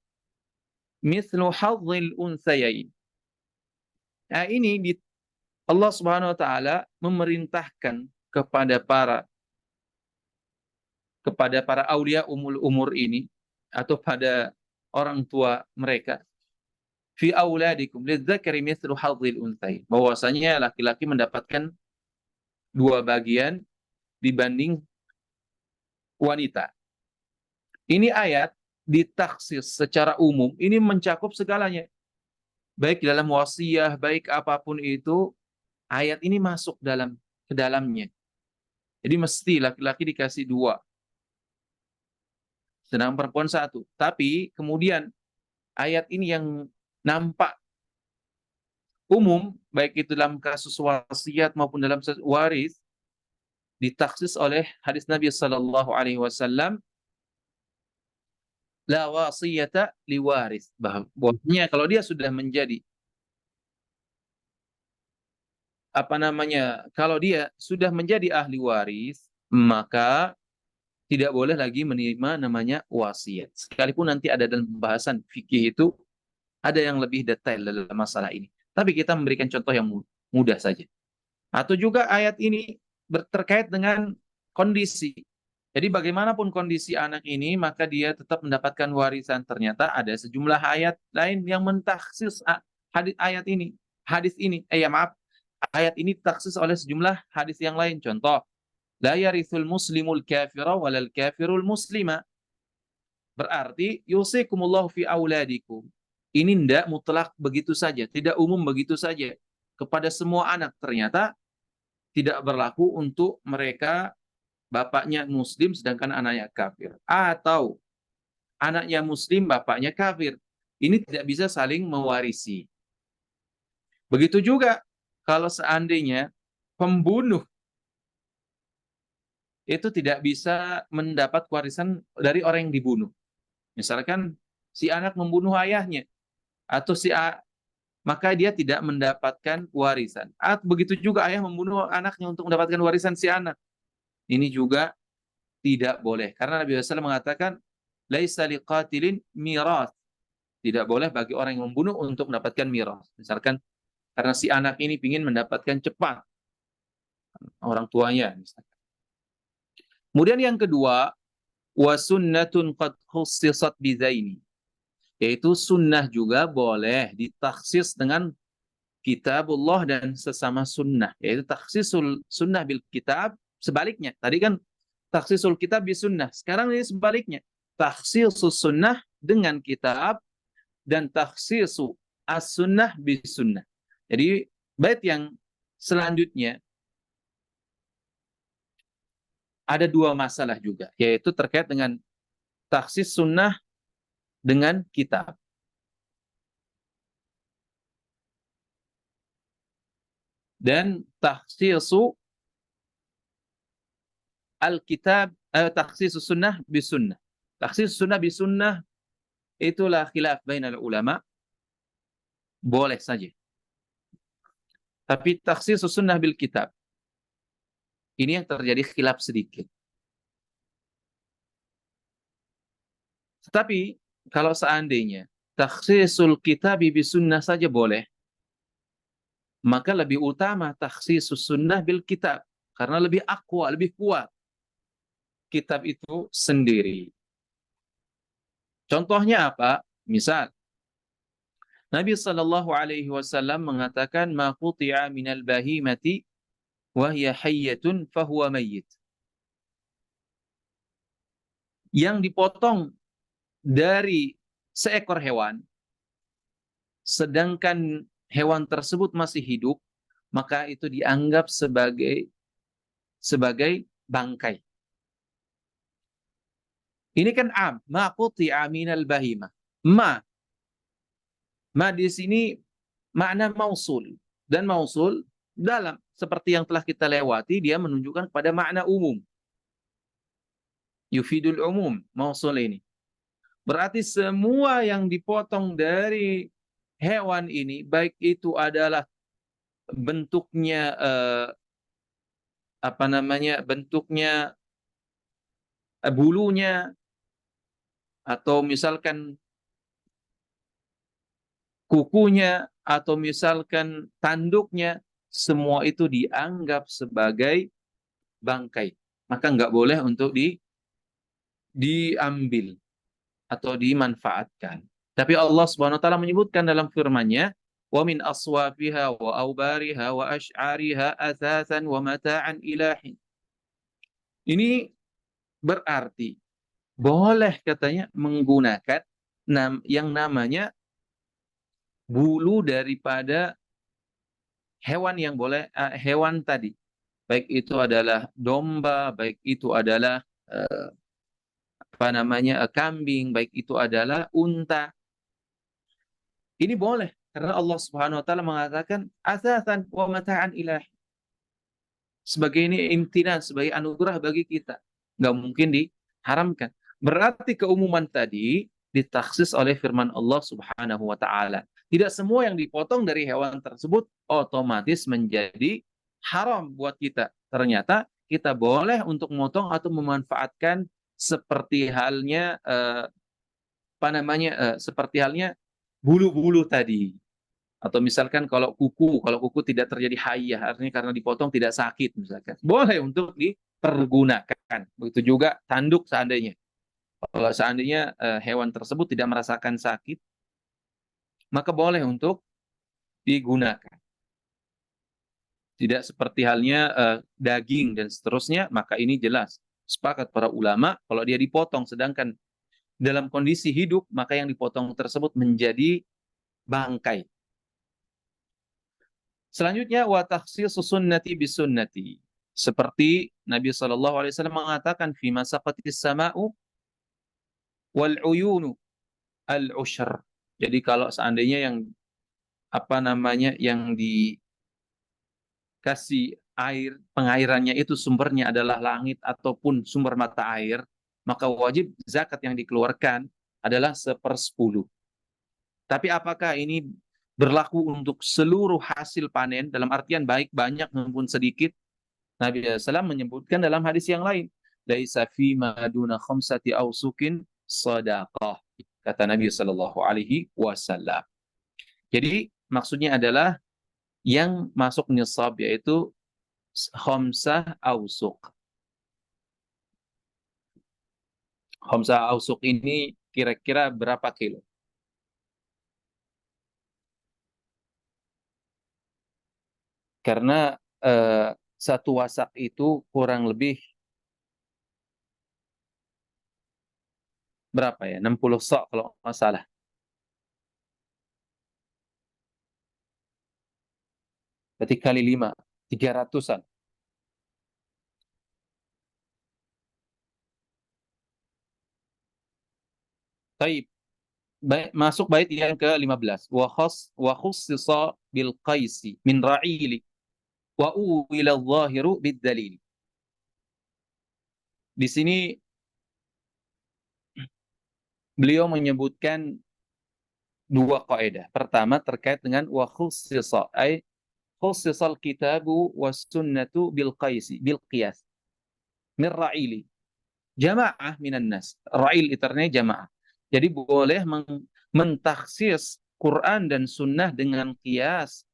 mithlu hadzil unthayain. Nah, ini Allah Subhanahu wa taala memerintahkan kepada para aulia umur ini atau pada orang tua mereka, fi auladikum lidzakari mithlu hadzil unthayain, bahwasanya laki-laki mendapatkan 2 bagian dibanding wanita. Ini ayat ditaksis secara umum, ini mencakup segalanya. Baik dalam wasiah, baik apapun itu, ayat ini masuk ke dalamnya. Jadi mesti laki-laki dikasih 2, sedangkan perempuan 1. Tapi kemudian ayat ini yang nampak umum, baik itu dalam kasus wasiat maupun dalam kasus waris, ditaksis oleh hadis Nabi Sallallahu Alaihi Wasallam, la wasiyata liwaris, bahwasanya kalau dia sudah menjadi kalau dia sudah menjadi ahli waris, maka tidak boleh lagi menerima namanya wasiat. Sekalipun nanti ada dalam pembahasan fikih itu ada yang lebih detail dalam masalah ini. Tapi kita memberikan contoh yang mudah saja. Atau juga ayat ini terkait dengan kondisi. Jadi bagaimanapun kondisi anak ini, maka dia tetap mendapatkan warisan. Ternyata ada sejumlah ayat lain yang mentaksis ayat ini. Ayat ini taksis oleh sejumlah hadis yang lain. Contoh, la yarithul muslimul kafira walal kafirul muslima. Berarti yusikumullahu fi auladikum. Ini tidak mutlak begitu saja, tidak umum begitu saja kepada semua anak. Ternyata tidak berlaku untuk mereka bapaknya muslim sedangkan anaknya kafir, atau anaknya muslim bapaknya kafir. Ini tidak bisa saling mewarisi. Begitu juga kalau seandainya pembunuh itu tidak bisa mendapat warisan dari orang yang dibunuh. Misalkan si anak membunuh ayahnya atau maka dia tidak mendapatkan warisan. Atau begitu juga ayah membunuh anaknya untuk mendapatkan warisan si anak. Ini juga tidak boleh. Karena Nabi SAW mengatakan, laisa liqatilin miras. Tidak boleh bagi orang yang membunuh untuk mendapatkan miras. Misalkan Karena si anak ini ingin mendapatkan cepat orang tuanya. Kemudian yang kedua, wa sunnatun qad khussisat bizaini. Yaitu sunnah juga boleh ditaksis dengan kitabullah dan sesama sunnah. Yaitu taksisul sunnah bil kitab, sebaliknya. Tadi kan taksisul kitab bis sunnah. Sekarang ini sebaliknya. Taksisul sunnah dengan kitab dan taksisu as-sunnah bis sunnah. Jadi bait yang selanjutnya ada dua masalah juga, yaitu terkait dengan taksis sunnah dengan kitab. Dan taksisu al-kitab, taksisu sunnah bis sunnah. Taksisu sunnah bis sunnah itulah khilaf bainal ulama, boleh saja. Tapi taksisu sunnah bil kitab, ini yang terjadi khilaf sedikit. Tetapi kalau seandainya taksisul kitab bis sunnah saja boleh, maka lebih utama takhsisus sunnah bil kitab, karena lebih aqwa, lebih kuat kitab itu sendiri. Contohnya apa? Misal Nabi sallallahu alaihi wasallam mengatakan ma quti'a minal bahimati wa hiya hayyatun fahuwa mayyit. Yang dipotong dari seekor hewan sedangkan hewan tersebut masih hidup, maka itu dianggap sebagai bangkai. Ini kan ma quti'a minal bahimah. Ma di sini makna mausul, dan mausul dalam seperti yang telah kita lewati dia menunjukkan kepada makna umum. Yufidul umum mausul ini. Berarti semua yang dipotong dari hewan ini, baik itu adalah bentuknya bentuknya bulunya, atau misalkan kukunya, atau misalkan tanduknya, semua itu dianggap sebagai bangkai. Maka nggak boleh untuk diambil atau dimanfaatkan. Tapi Allah Subhanahu wa taala menyebutkan dalam firman-Nya, "Wa min aswafiha wa aubariha wa ash'ariha athathan wa mata'an ilahin." Ini berarti boleh katanya menggunakan yang namanya bulu daripada hewan yang boleh hewan tadi. Baik itu adalah domba, baik itu adalah kambing, baik itu adalah unta. Ini boleh karena Allah Subhanahu wa taala mengatakan asatsan wa mata'an ilahi. Sebagai ini imtinan, sebagai anugerah bagi kita. Nggak mungkin diharamkan. Berarti keumuman tadi ditaksis oleh firman Allah Subhanahu wa taala. Tidak semua yang dipotong dari hewan tersebut otomatis menjadi haram buat kita. Ternyata kita boleh untuk memotong atau memanfaatkan seperti halnya seperti halnya bulu-bulu tadi. Atau misalkan kalau kuku tidak terjadi hayyah, artinya karena dipotong tidak sakit misalkan. Boleh untuk dipergunakan. Begitu juga tanduk seandainya. Kalau seandainya hewan tersebut tidak merasakan sakit, maka boleh untuk digunakan. Tidak seperti halnya daging dan seterusnya, maka ini jelas. Sepakat para ulama, kalau dia dipotong sedangkan dalam kondisi hidup, maka yang dipotong tersebut menjadi bangkai. Selanjutnya, wa takhsisus sunnati bis sunnati. Seperti Nabi sallallahu alaihi wasallam mengatakan fi masaqatis sama'u wal uyunu al ushr. Jadi kalau seandainya yang yang dikasih air, pengairannya itu sumbernya adalah langit ataupun sumber mata air, maka wajib zakat yang dikeluarkan adalah 1/10. Tapi apakah ini berlaku untuk seluruh hasil panen, dalam artian baik banyak maupun sedikit? Nabi SAW menyebutkan dalam hadis yang lain, laisa fi ma duna khamsati awsukin sadaqah, kata Nabi Shallallahu alaihi wasallam. Jadi maksudnya adalah yang masuk nisab, yaitu khamsah ausuk. Khamsah ausuk ini kira-kira berapa kilo? Karena satu wasak itu kurang lebih berapa ya? 60 sok kalau nggak salah. Berarti kali 5, 300-an. Baik, masuk bait yang ke-15. Wa khussisa bil qaisi min ra'ili wa uwila dhahiru bid dalil. Di sini beliau menyebutkan dua kaidah. Pertama terkait dengan wa khussisa, ay khussisal kitabu was sunnatu bil qaisi, bil qiyas min ra'ili. Jamaah minan nas. Ra'il itu artinya jamaah. Jadi boleh mentaksis Quran dan sunnah dengan qiyas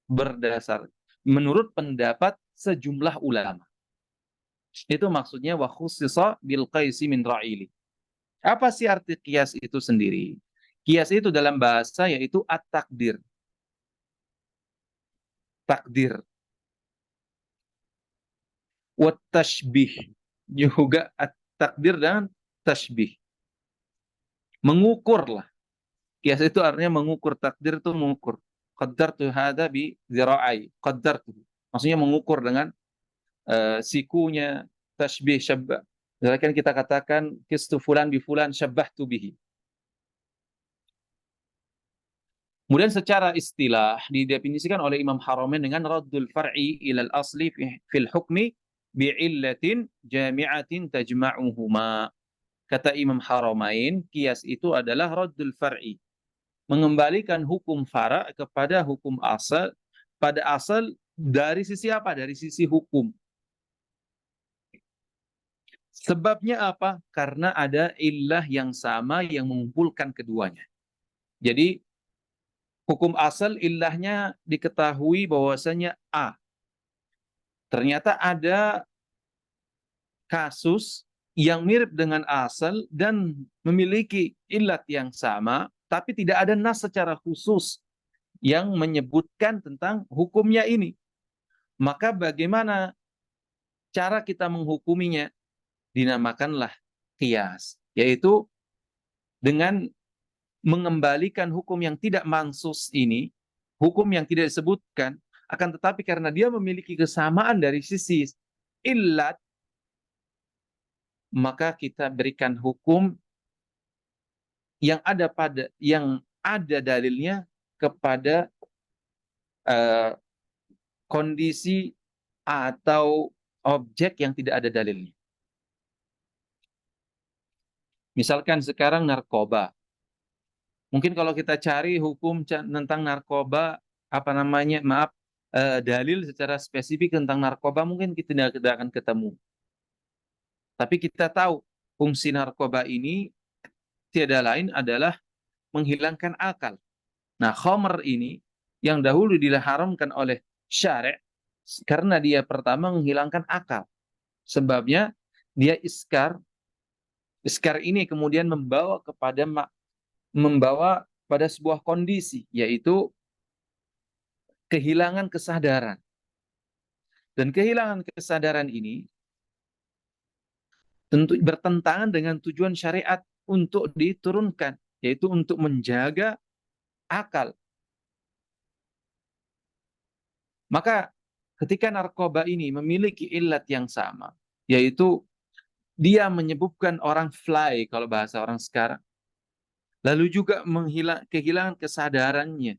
berdasar menurut pendapat sejumlah ulama. Itu maksudnya wa khussisa bil qaisi min ra'ili. Apa sih arti qiyas itu sendiri? Qiyas itu dalam bahasa yaitu at-takdir. Takdir. Wa tashbih. Juga at-takdir dan tashbih. Mengukur lah. Qiyas itu artinya mengukur. Takdir itu mengukur. Qaddartu hadha bi zira'ai. Qaddartu. Maksudnya mengukur dengan sikunya, tashbih, syabbah. Misalkan kita katakan kistu fulan bi fulan syabbahtu bihi. Kemudian secara istilah didefinisikan oleh Imam Haramain dengan raddul far'i ilal asli fil hukmi bi'illatin jami'atin tajma'uhuma. Kata Imam Haramain, qiyas itu adalah raddul far'i, mengembalikan hukum fara' kepada hukum asal, pada asal dari sisi apa? Dari sisi hukum. Sebabnya apa? Karena ada illah yang sama yang mengumpulkan keduanya. Jadi hukum asal illahnya diketahui bahwasanya A. Ternyata ada kasus yang mirip dengan asal dan memiliki illat yang sama, tapi tidak ada nas secara khusus yang menyebutkan tentang hukumnya ini. Maka bagaimana cara kita menghukuminya? Dinamakanlah qiyas, yaitu dengan mengembalikan hukum yang tidak mansus ini, hukum yang tidak disebutkan, akan tetapi karena dia memiliki kesamaan dari sisi illat, maka kita berikan hukum yang ada dalilnya kepada uh, kondisi atau objek yang tidak ada dalilnya. Misalkan sekarang narkoba. Mungkin kalau kita cari hukum tentang narkoba, apa namanya, maaf, dalil secara spesifik tentang narkoba mungkin kita tidak akan ketemu. Tapi kita tahu fungsi narkoba ini tiada lain adalah menghilangkan akal. Nah, khamr ini yang dahulu diharamkan oleh syari' karena dia pertama menghilangkan akal. Sebabnya dia iskar. Iskar ini kemudian membawa pada sebuah kondisi, yaitu kehilangan kesadaran. Dan kehilangan kesadaran ini tentu bertentangan dengan tujuan syariat untuk diturunkan, yaitu untuk menjaga akal. Maka ketika narkoba ini memiliki illat yang sama, yaitu dia menyebabkan orang fly kalau bahasa orang sekarang, lalu juga kehilangan kesadarannya,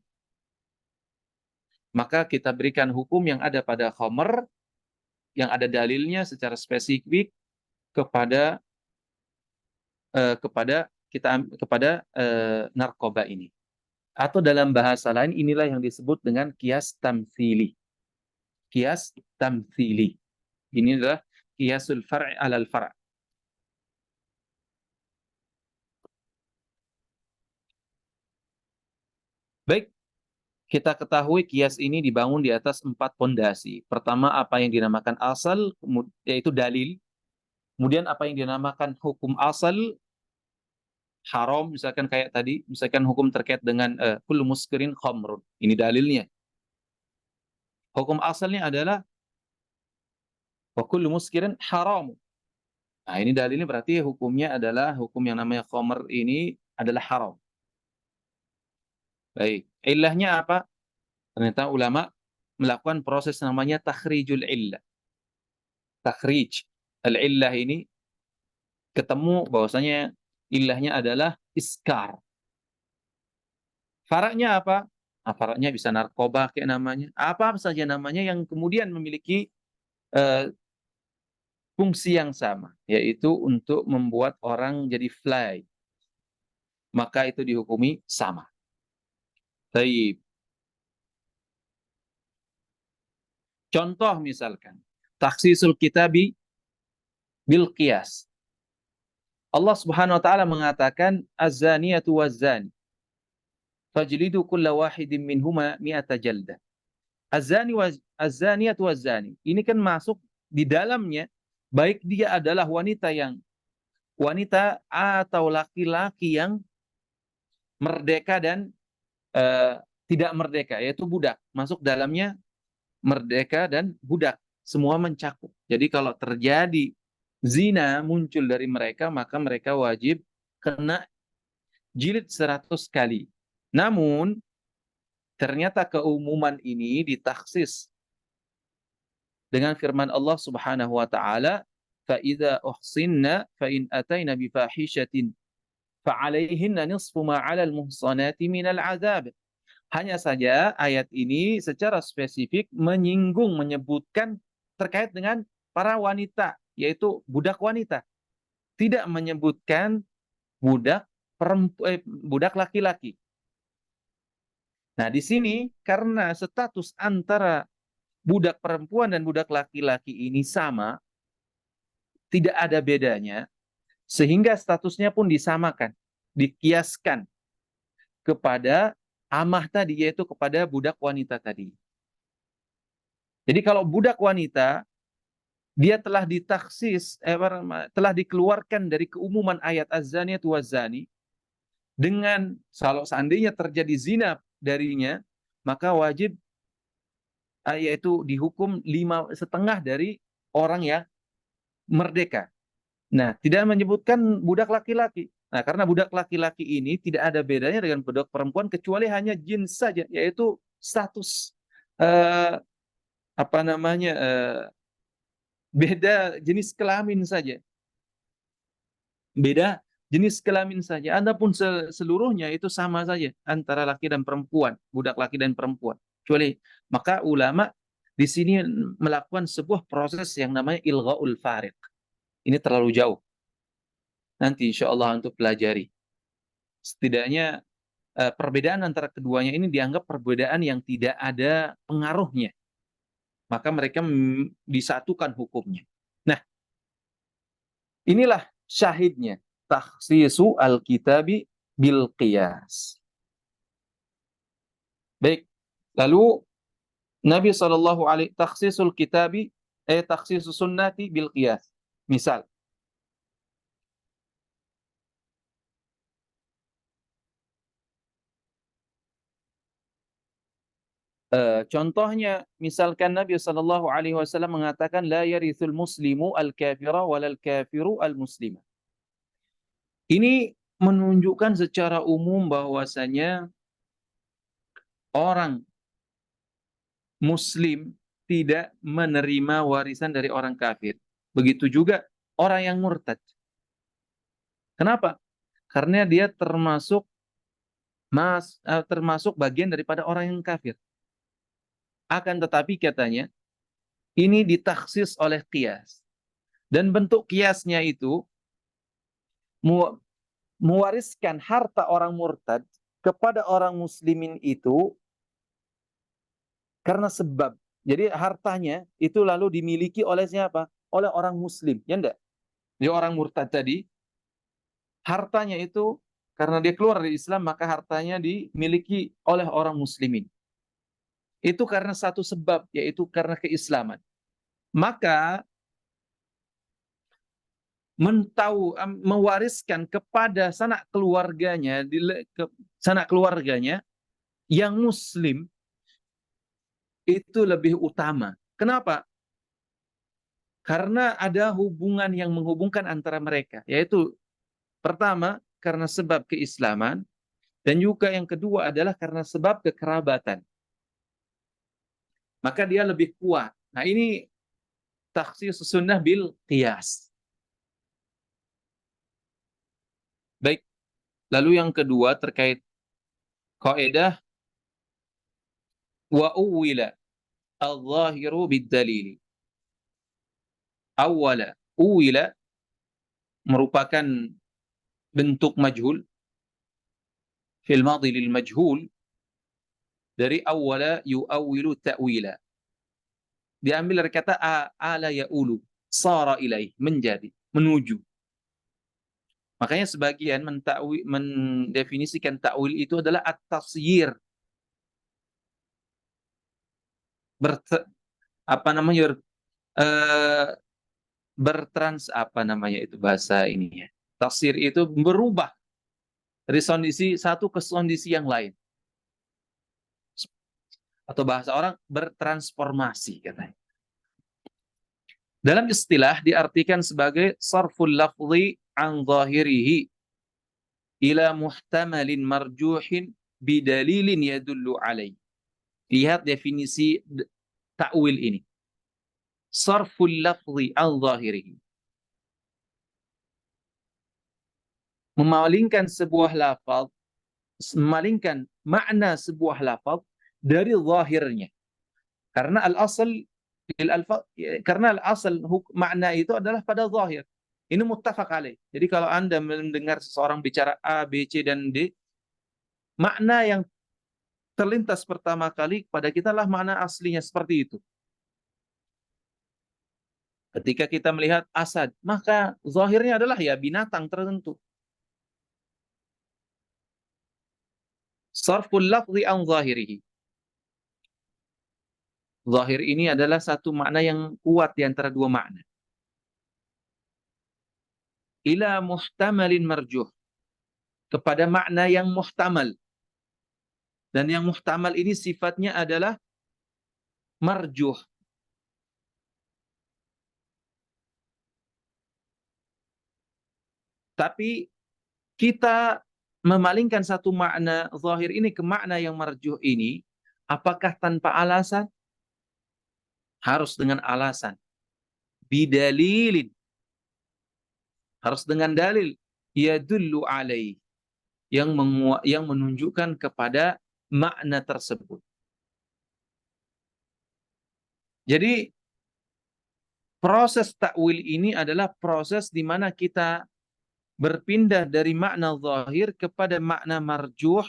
maka kita berikan hukum yang ada pada khamr, yang ada dalilnya secara spesifik kepada narkoba ini. Atau dalam bahasa lain inilah yang disebut dengan qiyas tamtsili. Qiyas tamtsili. Ini adalah qiyasul far'i 'alal far'. Baik, kita ketahui kias ini dibangun di atas 4 pondasi. Pertama, apa yang dinamakan asal, yaitu dalil. Kemudian apa yang dinamakan hukum asal, haram, misalkan kayak tadi, misalkan hukum terkait dengan kullu muskirin khamrun. Ini dalilnya. Hukum asalnya adalah wa kullu muskirin haram. Nah, ini dalilnya berarti hukumnya adalah hukum yang namanya khamr ini adalah haram. Baik. Ilahnya apa? Ternyata ulama melakukan proses namanya takhrijul illah. Takhrij al-illah ini ketemu bahwasanya ilahnya adalah iskar. Faraknya apa? Nah, faraknya bisa narkoba kayak namanya. Apa saja namanya yang kemudian memiliki eh, fungsi yang sama, yaitu untuk membuat orang jadi fly. Maka itu dihukumi sama. Baik. Contoh misalkan, takhsisul kitabi bil qiyas. Allah Subhanahu wa taala mengatakan az-zaniyatu waz-zani fajlidu kulla wahidin minhuma mi'ata jaldah. Az-zaniyatu waz-zani. Ini kan masuk di dalamnya baik dia adalah wanita atau laki-laki yang merdeka dan tidak merdeka, yaitu budak. Masuk dalamnya merdeka dan budak, semua mencakup. Jadi kalau terjadi zina muncul dari mereka, maka mereka wajib kena jilid 100 kali. Namun ternyata keumuman ini ditaksis dengan firman Allah Subhanahu wa taala, fa idza uhsinna fa in ataina bi fahishatin fa 'alaihinna nisfu ma 'alal muhsanati minal 'adzab. Hanya saja ayat ini secara spesifik menyebutkan terkait dengan para wanita, yaitu budak wanita. Tidak menyebutkan budak laki-laki. Nah, di sini karena status antara budak perempuan dan budak laki-laki ini sama, tidak ada bedanya, sehingga statusnya pun disamakan, dikiaskan kepada amah tadi, yaitu kepada budak wanita tadi. Jadi kalau budak wanita, dia telah telah dikeluarkan dari keumuman ayat az-zaniyatu waz-zani, dengan kalau seandainya terjadi zina darinya, maka wajib yaitu dihukum 5,5 dari orang yang merdeka. Nah, tidak menyebutkan budak laki-laki. Nah, karena budak laki-laki ini tidak ada bedanya dengan budak perempuan kecuali hanya jins saja, yaitu status eh, apa namanya beda jenis kelamin saja. Beda jenis kelamin saja. Adapun seluruhnya itu sama saja antara laki dan perempuan, budak laki dan perempuan. Kecuali maka ulama di sini melakukan sebuah proses yang namanya ilghaul fariq. Ini terlalu jauh. Nanti insya Allah untuk pelajari. Setidaknya perbedaan antara keduanya ini dianggap perbedaan yang tidak ada pengaruhnya. Maka mereka disatukan hukumnya. Nah, inilah syahidnya. Takhsisu al-kitabi bil qiyas. Baik. Lalu Nabi SAW takhsisul kitabi takhsisus sunnati bil qiyas. Misal, contohnya misalkan Nabi SAW mengatakan la yarithul muslimu al-kafira walal kafiru al-muslima. Ini menunjukkan secara umum bahwasanya orang muslim tidak menerima warisan dari orang kafir. Begitu juga orang yang murtad. Kenapa? Karena dia termasuk bagian daripada orang yang kafir. Akan tetapi katanya ini ditaksis oleh qiyas. Dan bentuk qiyasnya itu mewariskan harta orang murtad kepada orang muslimin itu karena sebab. Jadi hartanya itu lalu dimiliki oleh siapa? Oleh orang muslim, ya enggak? Jadi orang murtad tadi, hartanya itu karena dia keluar dari Islam, maka hartanya dimiliki oleh orang muslimin. itu karena satu sebab, yaitu karena keislaman. Maka mewariskan kepada sanak keluarganya yang muslim itu lebih utama. Kenapa? Karena ada hubungan yang menghubungkan antara mereka, yaitu pertama karena sebab keislaman, dan juga yang kedua adalah karena sebab kekerabatan. Maka dia lebih kuat. Nah, ini takhsis sunnah bil qiyas. Baik, lalu yang kedua terkait kaidah wa uwila al-zahiru bid-dalili. Awwala, uwila merupakan bentuk majhul, fil madhi lil majhul, dari awwala yu'awwilu ta'wila. Diambil dari kata ala ya'ulu, sara ilaih, menjadi, menuju. Makanya sebagian mendefinisikan ta'wil itu adalah at-tasyir. Apa namanya? Apa namanya itu bahasa ini ya. Tafsir itu berubah dari kondisi satu ke kondisi yang lain. Atau bahasa orang bertransformasi katanya. Dalam istilah diartikan sebagai sarful lafzi an zahirihi ila muhtamalin marjuhin bidalilin yadullu alaih. Lihat definisi ta'wil ini. Sarful lafzi an zahirihi. Memalingkan makna sebuah lafaz dari zahirnya. Karena al-asal makna itu adalah pada zahir. Ini muttafaq alaih. Jadi kalau Anda mendengar seseorang bicara A, B, C, dan D, makna yang terlintas pertama kali pada kita lah makna aslinya seperti itu. Ketika kita melihat asad, maka zahirnya adalah ya binatang tertentu. Sarful lafzi an zahirihi. Zahir ini adalah satu makna yang kuat di antara dua makna. Ila muhtamalin marjuh. Kepada makna yang muhtamal. Dan yang muhtamal ini sifatnya adalah marjuh. Tapi kita memalingkan satu makna zahir ini ke makna yang marjuh ini, apakah tanpa alasan? Harus dengan alasan. Bidalilin. Harus dengan dalil. Yadullu alaih. Yang menunjukkan kepada makna tersebut. Jadi proses takwil ini adalah proses di mana kita berpindah dari makna zahir kepada makna marjuh,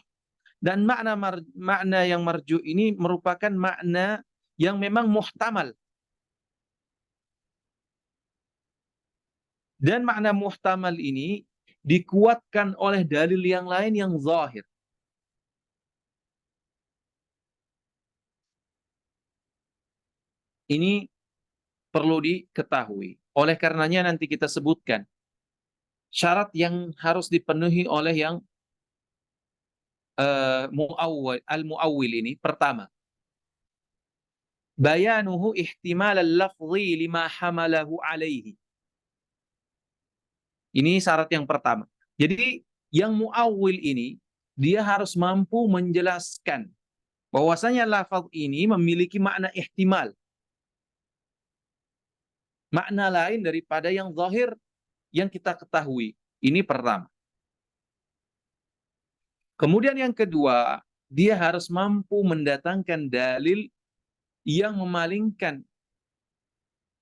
dan makna yang marjuh ini merupakan makna yang memang muhtamal. Dan makna muhtamal ini dikuatkan oleh dalil yang lain yang zahir. Ini perlu diketahui. Oleh karenanya nanti kita sebutkan syarat yang harus dipenuhi oleh yang al-mu'awwil ini. Pertama, bayanuhu ihtimal al-lafzi lima hamalahu alaihi. Ini syarat yang pertama. Jadi yang mu'awwil ini dia harus mampu menjelaskan bahwasanya lafaz ini memiliki makna ihtimal. Makna lain daripada yang zahir yang kita ketahui. Ini pertama. Kemudian yang kedua, dia harus mampu mendatangkan dalil yang memalingkan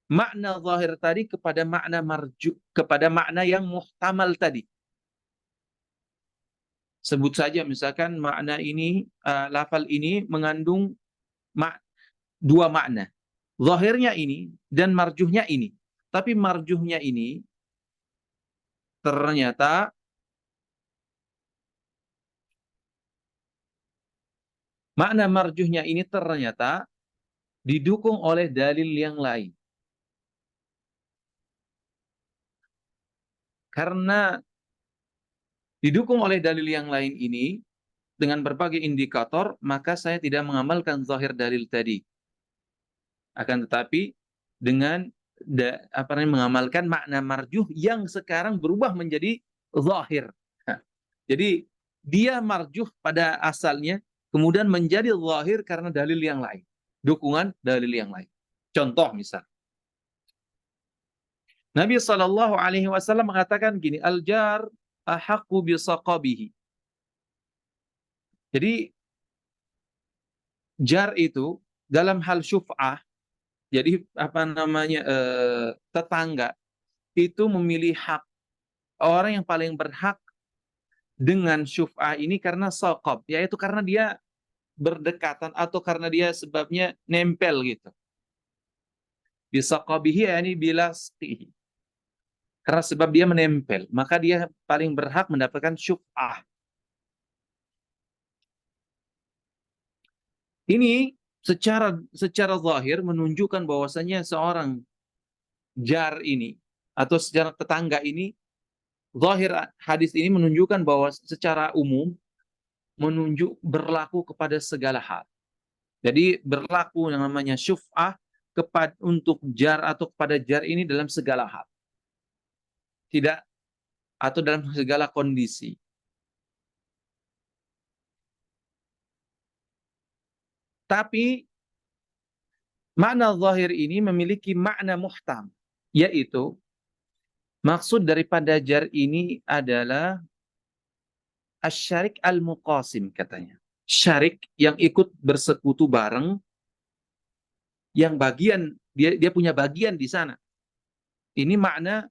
makna zahir tadi kepada makna marju, kepada makna yang muhtamal tadi. Sebut saja misalkan makna ini, lafal ini mengandung dua makna. Zahirnya ini dan marjuhnya ini. Tapi marjuhnya ini ternyata Makna marjuhnya ini ternyata didukung oleh dalil yang lain. Karena didukung oleh dalil yang lain ini, dengan berbagai indikator, maka saya tidak mengamalkan zahir dalil tadi. Akan tetapi, dengan mengamalkan makna marjuh yang sekarang berubah menjadi zahir. Jadi, dia marjuh pada asalnya, kemudian menjadi zahir karena dalil yang lain. Dukungan dalil yang lain. Contoh misal, Nabi SAW mengatakan gini, al-jar ahaqqu bisaqabihi. Jadi jar itu dalam hal syuf'ah, jadi tetangga itu memilih hak. Orang yang paling berhak dengan syuf'ah ini karena saqab, yaitu karena dia berdekatan atau karena dia sebabnya nempel gitu. Bisaqabihi yani bilasqihi. Karena sebab dia menempel, maka dia paling berhak mendapatkan syuf'ah. Ini secara zahir menunjukkan bahwasanya seorang jar ini atau secara tetangga ini, zahir hadis ini menunjukkan bahwa secara umum berlaku kepada segala hal. Jadi berlaku yang namanya syuf'ah untuk jar atau kepada jar ini dalam segala hal. Tidak, atau dalam segala kondisi. Tapi makna zahir ini memiliki makna muhtam, yaitu maksud daripada jar ini adalah asy-syarik al-muqasim katanya. Syarik yang ikut bersekutu bareng, yang bagian dia punya bagian di sana. Ini makna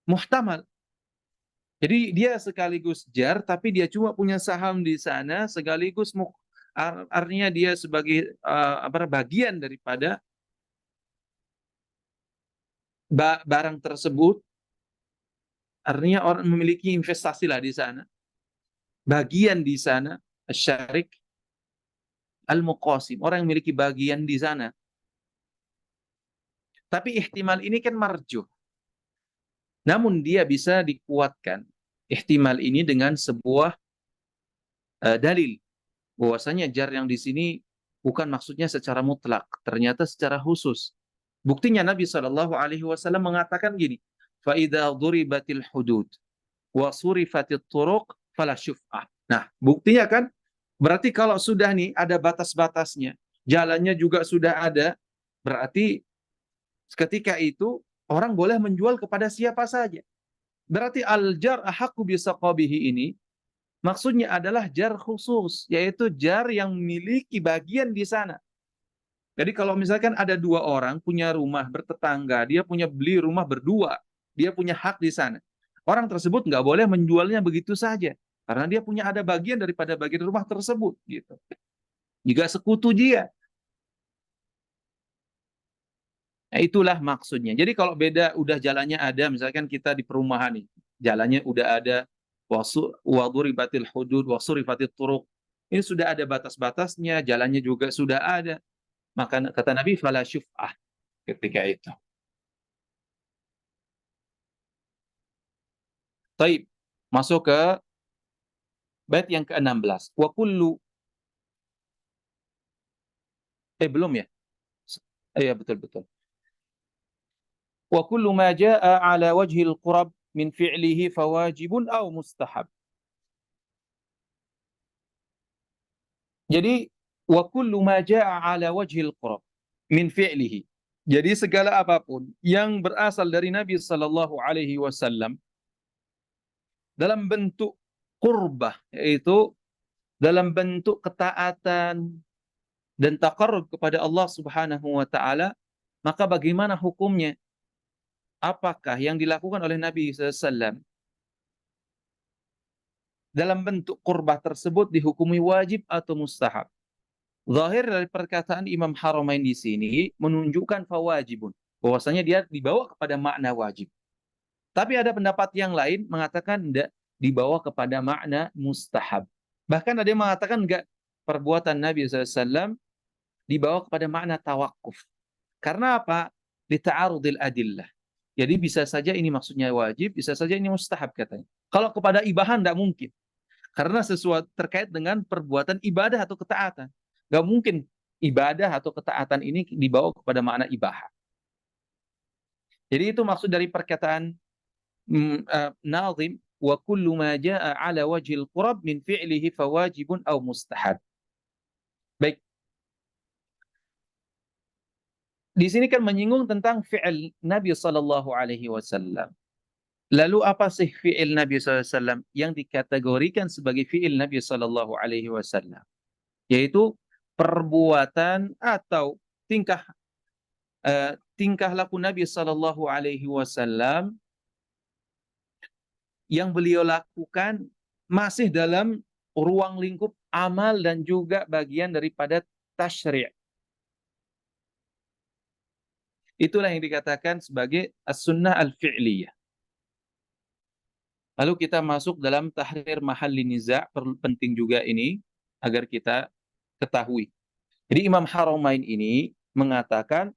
muhtamal. Jadi dia sekaligus jar, tapi dia cuma punya saham di sana, sekaligus artinya dia sebagai bagian daripada barang tersebut. Artinya orang memiliki investasi lah di sana, bagian di sana, syarik al-muqasim, orang yang memiliki bagian di sana. Tapi ihtimal ini kan marjuh. Namun dia bisa dikuatkan ihtimal ini dengan sebuah dalil bahwasanya jar yang di sini bukan maksudnya secara mutlak, ternyata secara khusus. Buktinya Nabi SAW mengatakan gini, fa idza duribatil hudud wa surifatit turuq fala syuf'ah. Nah, buktinya kan berarti kalau sudah nih ada batas-batasnya, jalannya juga sudah ada, berarti ketika itu orang boleh menjual kepada siapa saja. Berarti al-jar ahaqqu bisaqabihi ini maksudnya adalah jar khusus, yaitu jar yang memiliki bagian di sana. Jadi kalau misalkan ada dua orang punya rumah bertetangga, dia punya beli rumah berdua, dia punya hak di sana. Orang tersebut nggak boleh menjualnya begitu saja, karena dia punya ada bagian daripada bagian rumah tersebut, gitu. Juga sekutu dia. Nah, itulah maksudnya. Jadi kalau beda udah jalannya ada, misalkan kita di perumahan nih, jalannya udah ada, waduribatil hudud, wasurifatit turuq. Ini sudah ada batas-batasnya, jalannya juga sudah ada. Maka kata Nabi, fala syuf'ah ketika itu. Taib. Masuk ke bait yang ke-16. Wa kullu belum ya? Iya betul betul. Wa kullu ma jaa ala wajhil qurab min fi'lihi fawajibun aw mustahab. Jadi wa kullu ma jaa ala wajhil qurab min fi'lihi. Jadi segala apapun yang berasal dari Nabi sallallahu alaihi wasallam dalam bentuk qurbah, yaitu dalam bentuk ketaatan dan taqarrub kepada Allah Subhanahu wa taala, maka bagaimana hukumnya? Apakah yang dilakukan oleh Nabi SAW dalam bentuk qurbah tersebut dihukumi wajib atau mustahab? Zahir dari perkataan Imam Haramain di sini menunjukkan fawajibun, bahwasanya dia dibawa kepada makna wajib. Tapi ada pendapat yang lain mengatakan tidak, dibawa kepada makna mustahab. Bahkan ada yang mengatakan enggak, perbuatan Nabi SAW dibawa kepada makna tawakuf. Karena apa? Lita'arudil adillah. Jadi bisa saja ini maksudnya wajib, bisa saja ini mustahab katanya. Kalau kepada ibahan tidak mungkin. Karena sesuatu terkait dengan perbuatan ibadah atau ketaatan. Nggak mungkin ibadah atau ketaatan ini dibawa kepada makna ibahah. Jadi itu maksud dari perkataan Nazim, wa kullu ma jaa ala wajhil qurab min fi'lihi fawajibun aw mustahab. Baik. Di sini kan menyinggung tentang fi'il Nabi sallallahu alaihi wasallam. Lalu apa sih fi'il Nabi SAW yang dikategorikan sebagai fi'il Nabi Sallallahu Alaihi Wasallam? Yaitu perbuatan atau tingkah laku Nabi Sallallahu Alaihi Wasallam yang beliau lakukan masih dalam ruang lingkup amal dan juga bagian daripada tasyri'. Itulah yang dikatakan sebagai as-sunnah al-fi'liyah. Lalu kita masuk dalam tahrir mahalli niza', penting juga ini agar kita ketahui. Jadi Imam Haramain ini mengatakan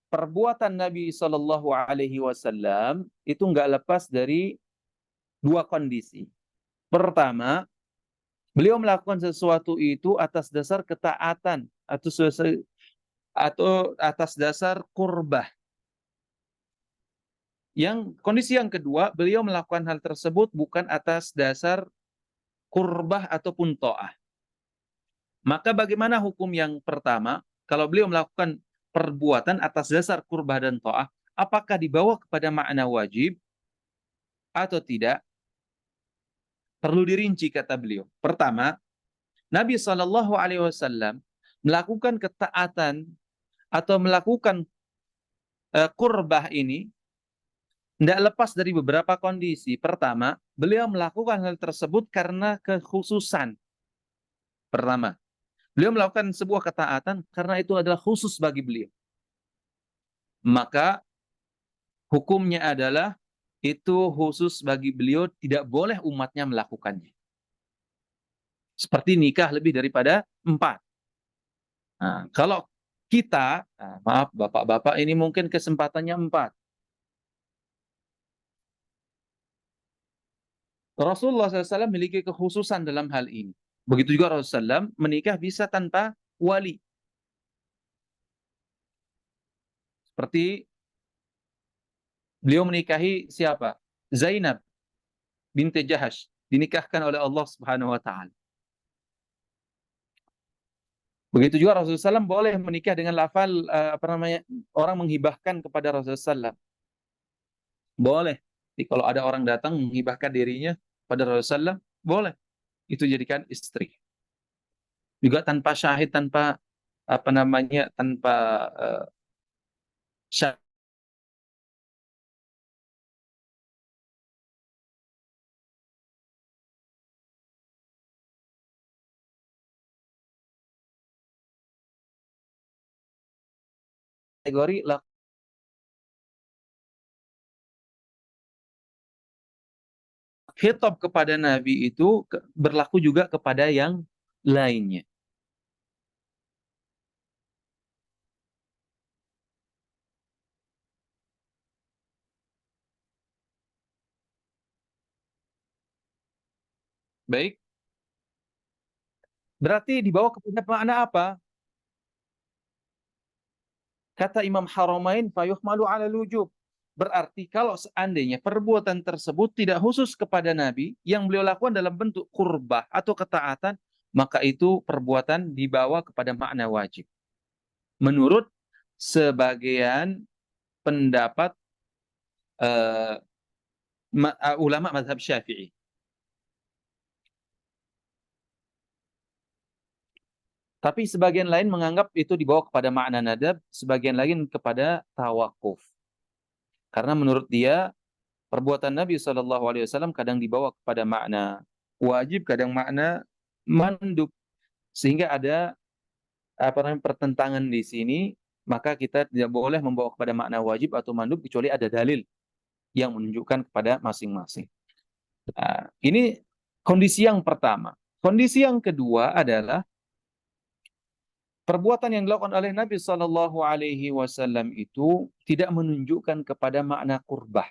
perbuatan Nabi Shallallahu Alaihi Wasallam itu nggak lepas dari dua kondisi. Pertama, beliau melakukan sesuatu itu atas dasar ketaatan atau atas dasar qurbah. Kondisi yang kedua, beliau melakukan hal tersebut bukan atas dasar qurbah ataupun ta'ah. Maka bagaimana hukum yang pertama? Kalau beliau melakukan perbuatan atas dasar qurbah dan ta'ah, apakah dibawa kepada makna wajib atau tidak? Perlu dirinci kata beliau. Pertama, Nabi SAW melakukan ketaatan atau melakukan qurbah ini tidak lepas dari beberapa kondisi. Pertama, beliau melakukan hal tersebut karena kekhususan. Pertama, beliau melakukan sebuah ketaatan karena itu adalah khusus bagi beliau. Maka hukumnya adalah itu khusus bagi beliau, tidak boleh umatnya melakukannya. Seperti nikah lebih daripada 4. Nah, kalau kita, maaf bapak-bapak ini mungkin kesempatannya 4. Rasulullah SAW memiliki kekhususan dalam hal ini. Begitu juga Rasulullah SAW menikah bisa tanpa wali. Seperti beliau menikahi siapa? Zainab binti Jahash, dinikahkan oleh Allah Subhanahu wa taala. Begitu juga Rasulullah SAW boleh menikah dengan lafal orang menghibahkan kepada Rasulullah SAW. Boleh. Jadi kalau ada orang datang menghibahkan dirinya pada Rasulullah SAW, boleh. Itu jadikan istri. Juga tanpa syahid, tanpa tanpa syahid. Kategori khitab kepada Nabi itu berlaku juga kepada yang lainnya. Baik. Berarti dibawa kepada makna apa? Kata Imam Haramain, fayuhmalu ala lujub. Berarti kalau seandainya perbuatan tersebut tidak khusus kepada Nabi, yang beliau lakukan dalam bentuk qurbah atau ketaatan, maka itu perbuatan dibawa kepada makna wajib. Menurut sebagian pendapat ulama mazhab Syafi'i. Tapi sebagian lain menganggap itu dibawa kepada makna nadab, sebagian lain kepada tawakuf. Karena menurut dia, perbuatan Nabi SAW kadang dibawa kepada makna wajib, kadang makna mandub. Sehingga ada pertentangan di sini, maka kita tidak boleh membawa kepada makna wajib atau mandub, kecuali ada dalil yang menunjukkan kepada masing-masing. Ini kondisi yang pertama. Kondisi yang kedua adalah perbuatan yang dilakukan oleh Nabi Shallallahu Alaihi Wasallam itu tidak menunjukkan kepada makna kurbah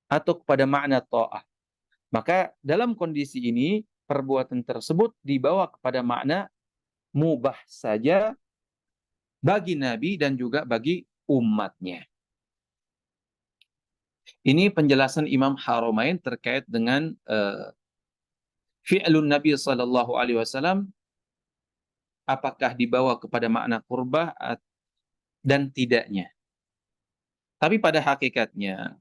atau kepada makna ta'ah. Maka dalam kondisi ini perbuatan tersebut dibawa kepada makna mubah saja bagi Nabi dan juga bagi umatnya. Ini penjelasan Imam Haramain terkait dengan fi'lun Nabi Sallallahu Alaihi Wasallam, apakah dibawa kepada makna kurbah dan tidaknya. Tapi pada hakikatnya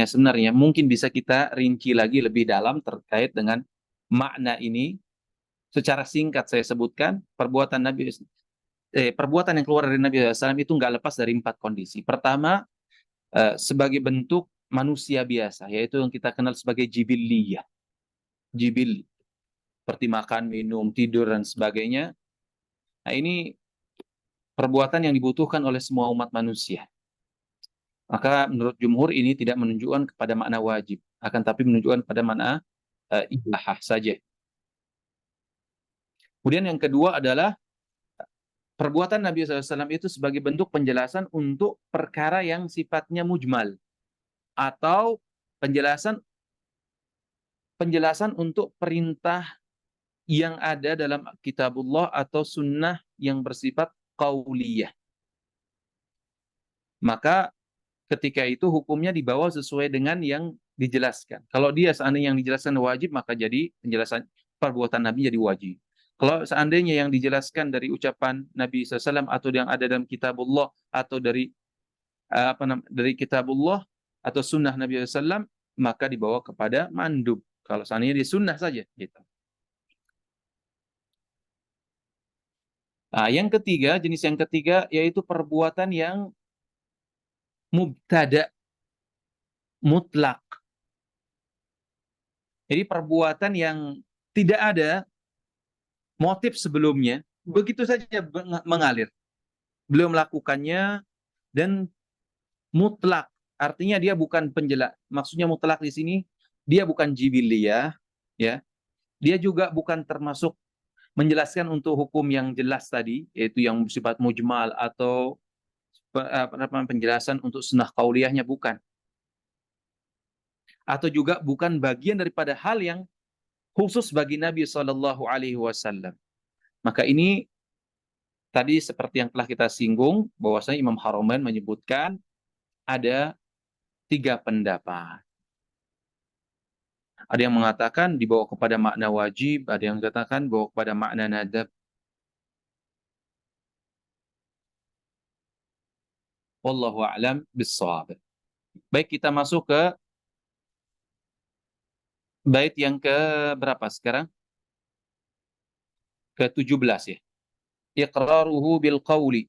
sebenarnya mungkin bisa kita rinci lagi lebih dalam terkait dengan makna ini. Secara singkat saya sebutkan, perbuatan yang keluar dari Nabi SAW itu nggak lepas dari 4 kondisi. Pertama, sebagai bentuk manusia biasa, yaitu yang kita kenal sebagai jibiliyah. Jibil, seperti makan, minum, tidur, dan sebagainya. Nah, ini perbuatan yang dibutuhkan oleh semua umat manusia. Maka menurut jumhur ini tidak menunjukkan kepada makna wajib, akan tapi menunjukkan pada makna ibahah saja. Kemudian yang kedua adalah perbuatan Nabi SAW itu sebagai bentuk penjelasan untuk perkara yang sifatnya mujmal, atau penjelasan untuk perintah yang ada dalam kitabullah atau sunnah yang bersifat qauliyah. Maka ketika itu hukumnya dibawa sesuai dengan yang dijelaskan. Kalau dia seandainya yang dijelaskan wajib, maka jadi penjelasan perbuatan Nabi jadi wajib. Kalau seandainya yang dijelaskan dari ucapan Nabi SAW atau yang ada dalam kitabullah atau dari dari kitabullah atau sunnah Nabi SAW, maka dibawa kepada mandub. Kalau seandainya di sunnah saja, gitu. Nah, jenis yang ketiga yaitu perbuatan yang mubtada mutlak. Jadi perbuatan yang tidak ada motif sebelumnya, begitu saja mengalir. Beliau melakukannya dan mutlak. Artinya dia bukan penjelas. Maksudnya mutlak di sini dia bukan jibiliyah, ya. Dia juga bukan termasuk menjelaskan untuk hukum yang jelas tadi, yaitu yang bersifat mujmal atau penjelasan untuk sunnah qauliyahnya, bukan. Atau juga bukan bagian daripada hal yang khusus bagi Nabi Shallallahu Alaihi Wasallam. Maka ini tadi seperti yang telah kita singgung, bahwasanya Imam Haramain menyebutkan ada 3 pendapat. Ada yang mengatakan dibawa kepada makna wajib, ada yang mengatakan dibawa kepada makna nadab. Wallahu a'lam bissawab. Baik, kita masuk ke bait yang ke berapa sekarang? Ke-17 ya. Iqraruhu bil qawli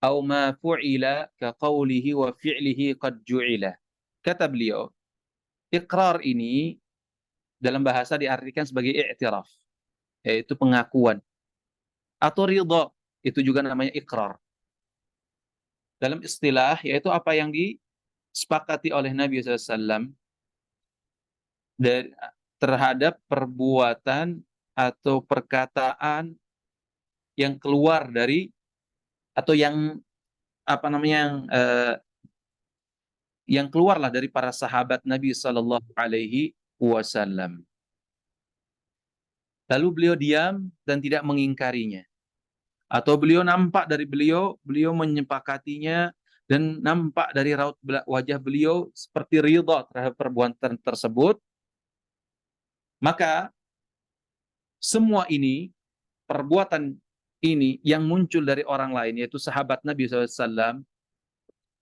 aw ma fu'ila ka qawlihi wa fi'lihi qad ju'ila. Kata beliau, iqrar ini dalam bahasa diartikan sebagai i'tiraf, yaitu pengakuan. Atau ridha, itu juga namanya iqrar. Dalam istilah, yaitu apa yang disepakati oleh Nabi SAW terhadap perbuatan atau perkataan yang keluar dari, atau yang yang keluarlah dari para sahabat Nabi Sallallahu Alaihi Wasallam. Lalu beliau diam dan tidak mengingkarinya, atau beliau nampak dari beliau menyepakatinya dan nampak dari raut wajah beliau seperti ridha terhadap perbuatan tersebut. Maka semua ini, perbuatan ini yang muncul dari orang lain, yaitu sahabat Nabi SAW,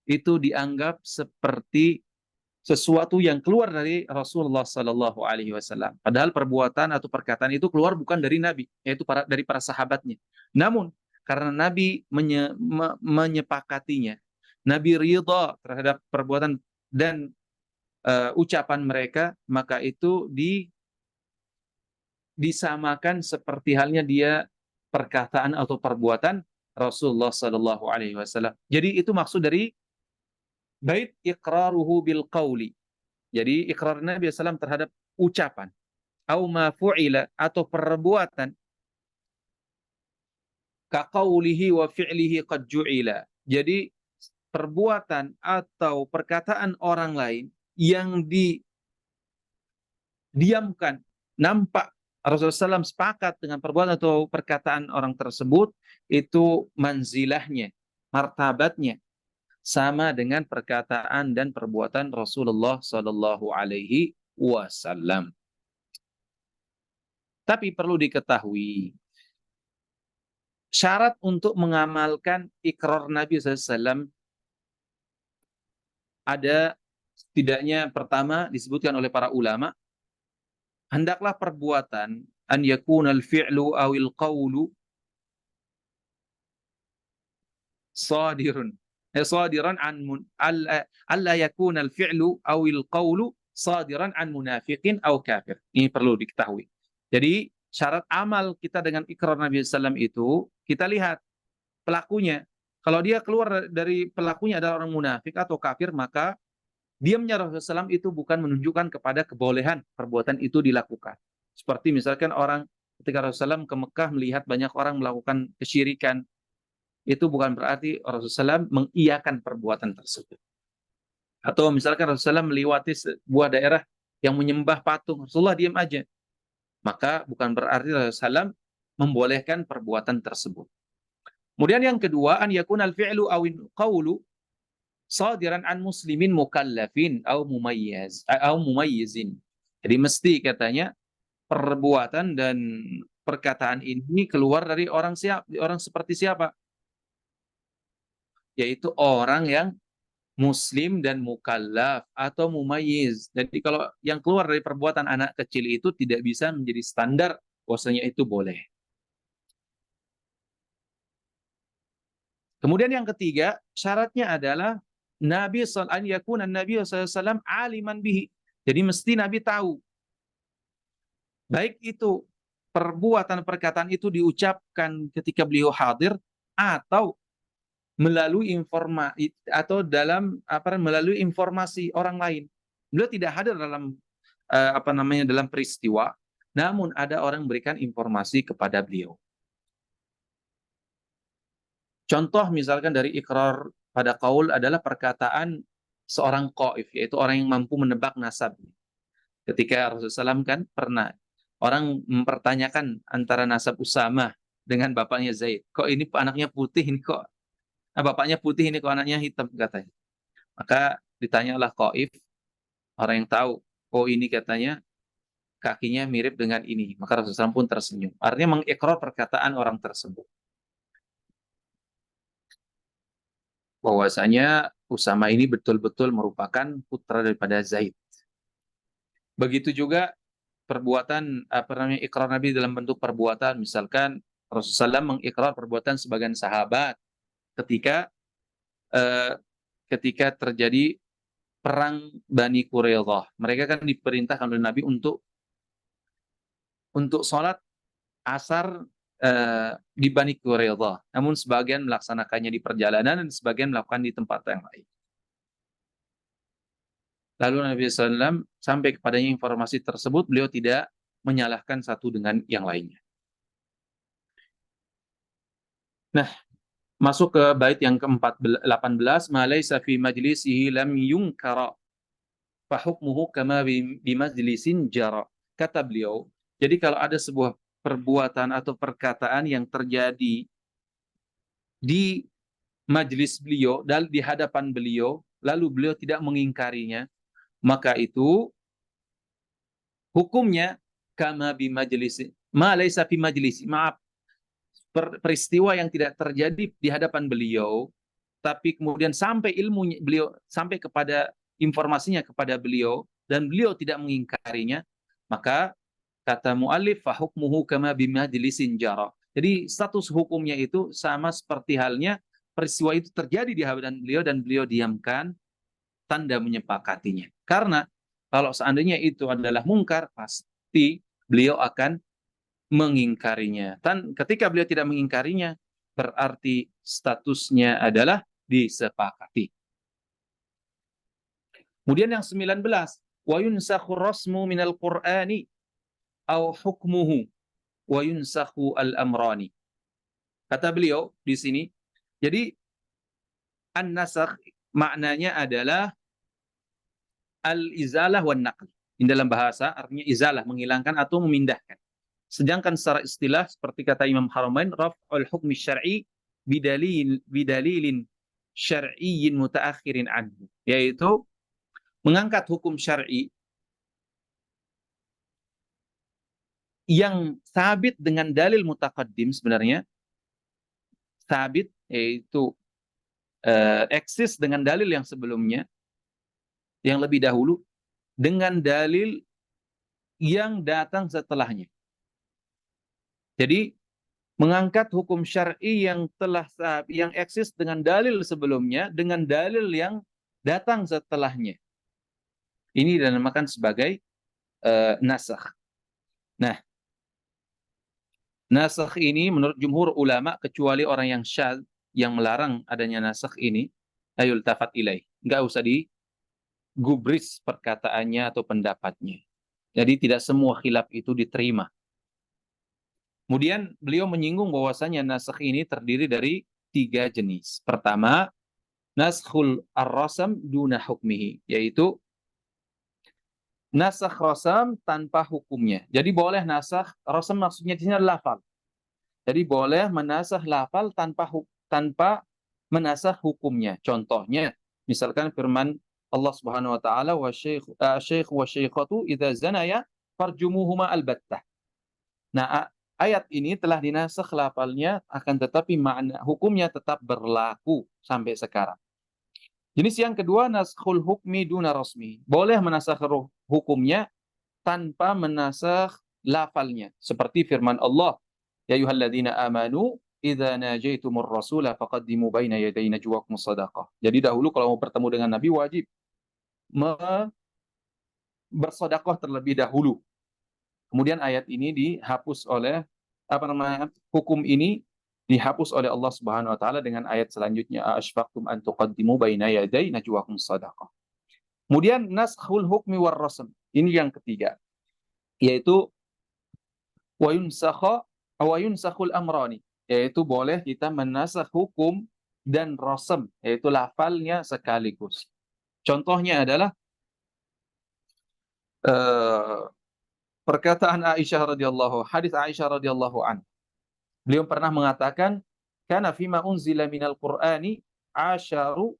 itu dianggap seperti sesuatu yang keluar dari Rasulullah Sallallahu Alaihi Wasallam. Padahal perbuatan atau perkataan itu keluar bukan dari Nabi, yaitu dari para sahabatnya. Namun karena Nabi menyepakatinya, Nabi ridha terhadap perbuatan dan ucapan mereka, maka itu disamakan seperti halnya dia perkataan atau perbuatan Rasulullah Sallallahu Alaihi Wasallam. Jadi itu maksud dari bait iqraruhu bil qawli. Jadi ikrar Nabi SAW terhadap ucapan, au ma fu'ila, atau perbuatan, ka qawlihi wa fi'lihi qad ju'ila. Jadi perbuatan atau perkataan orang lain yang didiamkan, nampak Rasulullah SAW sepakat dengan perbuatan atau perkataan orang tersebut, itu manzilahnya, martabatnya sama dengan perkataan dan perbuatan Rasulullah Sallallahu Alaihi Wasallam. Tapi perlu diketahui, syarat untuk mengamalkan ikrar Nabi SAW ada, setidaknya pertama disebutkan oleh para ulama, hendaklah perbuatan an yakunal fi'lu awil qawlu sadiran an alla yakunal fi'lu awil qawlu sadiran an munafiqin aw kafir. Ini perlu diketahui. Jadi syarat amal kita dengan ikrar Nabi SAW itu, kita lihat pelakunya. Kalau dia keluar dari pelakunya adalah orang munafik atau kafir, maka diamnya Rasulullah SAW itu bukan menunjukkan kepada kebolehan perbuatan itu dilakukan. Seperti misalkan orang ketika Rasulullah SAW ke Mekah melihat banyak orang melakukan kesyirikan, itu bukan berarti Rasulullah SAW mengiyakan perbuatan tersebut. Atau misalkan Rasulullah SAW melewati sebuah daerah yang menyembah patung, Rasulullah diam aja, maka bukan berarti Rasulullah SAW membolehkan perbuatan tersebut. Kemudian yang kedua, an yakunal fi'lu awin qawlu sadiran an muslimin mukallafin au mumayyizin. Jadi mesti katanya perbuatan dan perkataan ini keluar dari orang seperti siapa? Yaitu orang yang muslim dan mukallaf atau mumayyiz. Jadi kalau yang keluar dari perbuatan anak kecil itu tidak bisa menjadi standar bahwasanya itu boleh. Kemudian yang ketiga, syaratnya adalah Nabi Nabi SAW aliman bihi. Jadi mesti Nabi tahu. Baik itu perbuatan perkataan itu diucapkan ketika beliau hadir atau melalui informasi atau melalui informasi orang lain. Beliau tidak hadir dalam dalam peristiwa, namun ada orang memberikan informasi kepada beliau. Contoh misalkan dari ikrar pada qaul adalah perkataan seorang qaif, yaitu orang yang mampu menebak nasab. Ketika Rasulullah SAW kan pernah orang mempertanyakan antara nasab Usamah dengan bapaknya Zaid. Kok ini anaknya putih, ini kok bapaknya putih, ini kok anaknya hitam, katanya. Maka ditanyalah qaif, orang yang tahu, oh ini katanya kakinya mirip dengan ini. Maka Rasulullah SAW pun tersenyum. Artinya mengikrar perkataan orang tersebut. Bahwasanya Usama ini betul-betul merupakan putra daripada Zaid. Begitu juga perbuatan ikrar Nabi dalam bentuk perbuatan, misalkan Rasulullah SAW mengikrar perbuatan sebagian sahabat ketika terjadi perang Bani Quraidah. Mereka kan diperintahkan oleh Nabi untuk sholat asar di Bani Quraidah. Namun sebagian melaksanakannya di perjalanan dan sebagian melakukan di tempat yang lain. Lalu Nabi SAW sampai kepadanya informasi tersebut, beliau tidak menyalahkan satu dengan yang lainnya. Nah, masuk ke bait yang ke-18, ma laysa fi majlisihi lam yunkara fa hukmuhu kama bi majlisin jara. Kata beliau, jadi kalau ada sebuah perbuatan atau perkataan yang terjadi di majelis beliau dan di hadapan beliau, lalu beliau tidak mengingkarinya, maka itu hukumnya kama bi majlis ma laisa fi majlis, maaf, peristiwa yang tidak terjadi di hadapan beliau tapi kemudian sampai ilmunya beliau, sampai kepada informasinya kepada beliau dan beliau tidak mengingkarinya, maka kata muallif fa hukmuhu kama bi majlisin jara. Jadi status hukumnya itu sama seperti halnya peristiwa itu terjadi di hadapan beliau dan beliau diamkan, tanda menyepakatinya. Karena kalau seandainya itu adalah mungkar, pasti beliau akan mengingkarinya. Dan ketika beliau tidak mengingkarinya, berarti statusnya adalah disepakati. Kemudian yang 19, wa yunsakhu rasmu minal Qur'ani au hukmuhu wa yunsakhu al-amrani. Kata beliau di sini, jadi an-nasakh maknanya adalah al-izalah wan naql. Di dalam bahasa artinya izalah, menghilangkan atau memindahkan. Sedangkan secara istilah seperti kata Imam Haramain, raf'ul hukmi syar'i bidalilin syar'iyyin mutaakhirin anhu, yaitu mengangkat hukum syar'i yang sabit dengan dalil mutaqaddim, sebenarnya sabit yaitu eksis dengan dalil yang sebelumnya, yang lebih dahulu, dengan dalil yang datang setelahnya. Jadi mengangkat hukum syar'i yang eksis dengan dalil sebelumnya dengan dalil yang datang setelahnya. Ini dinamakan sebagai nasakh. Nah, nasakh ini menurut jumhur ulama, kecuali orang yang syadz yang melarang adanya nasakh ini, ayul tafat ilaih, nggak usah digubris perkataannya atau pendapatnya. Jadi tidak semua khilaf itu diterima. Kemudian beliau menyinggung bahwasanya nasakh ini terdiri dari 3 jenis. Pertama, naskhul ar-rasam duna hukmihi, yaitu nasakh rasam tanpa hukumnya. Jadi boleh nasakh rasam, maksudnya di sini adalah lafal. Jadi boleh menasakh lafal tanpa menasakh hukumnya. Contohnya, misalkan firman Allah Subhanahu wa taala, wa syekh wa syekhatu idza zanaya farjumuhuma albattah. Nah, ayat ini telah dinasakh lafalnya, akan tetapi makna hukumnya tetap berlaku sampai sekarang. Jenis yang kedua, naskhul hukmi duna rasmi. Boleh menasakh hukumnya tanpa menasakh lafalnya. Seperti firman Allah, ya ayyuhalladzina amanu idza najaitumur rasula faqaddimu baina yaday najwakum shadaqah. Jadi dahulu kalau mau bertemu dengan Nabi wajib bersedekah terlebih dahulu. Kemudian ayat ini dihapus oleh hukum ini dihapus oleh Allah Subhanahu wa taala dengan ayat selanjutnya, asyfaqtum an tuqaddimu baina yaday najwakum shadaqah. Kemudian naskhul hukmi war rasm. Ini yang ketiga, yaitu wa yunsakhul amrani, yaitu boleh kita menasakh hukum dan rasm, yaitu lafalnya sekaligus. Contohnya adalah perkataan Aisyah radhiyallahu, hadis Aisyah radhiyallahu an. Beliau pernah mengatakan, kana fima unzila minal Qur'ani asharu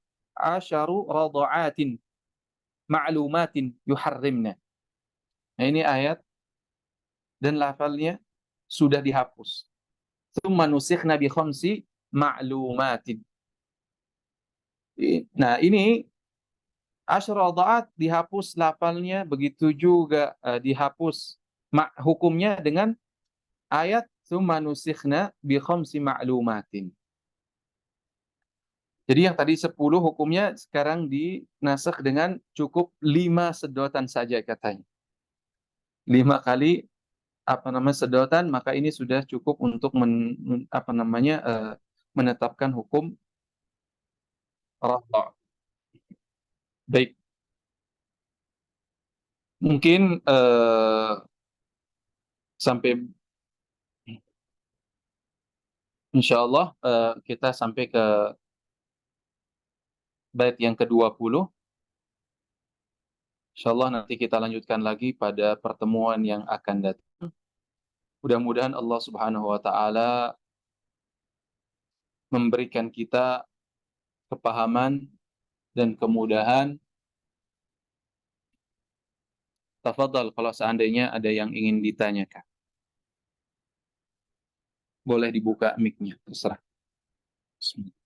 radha'atin ma'lumatin yuharrimna. Nah, ini ayat dan lafalnya sudah dihapus. Tsumma nusikhna bi khamsi ma'lumatin. Nah, ini asyar radha'at dihapus lafalnya, begitu juga dihapus hukumnya dengan ayat tsumma nusikhna bi khamsi ma'lumatin. Jadi yang tadi 10 hukumnya sekarang dinasakh dengan cukup 5 sedotan saja katanya. 5 kali sedotan, maka ini sudah cukup untuk menetapkan hukum radha'. Baik. Mungkin sampai insyaallah kita sampai ke bait yang ke-20. Insyaallah nanti kita lanjutkan lagi pada pertemuan yang akan datang. Mudah-mudahan Allah Subhanahu wa taala memberikan kita kepahaman dan kemudahan. Tafadhal kalau seandainya ada yang ingin ditanyakan. Boleh dibuka mic-nya, terserah. Bismillah.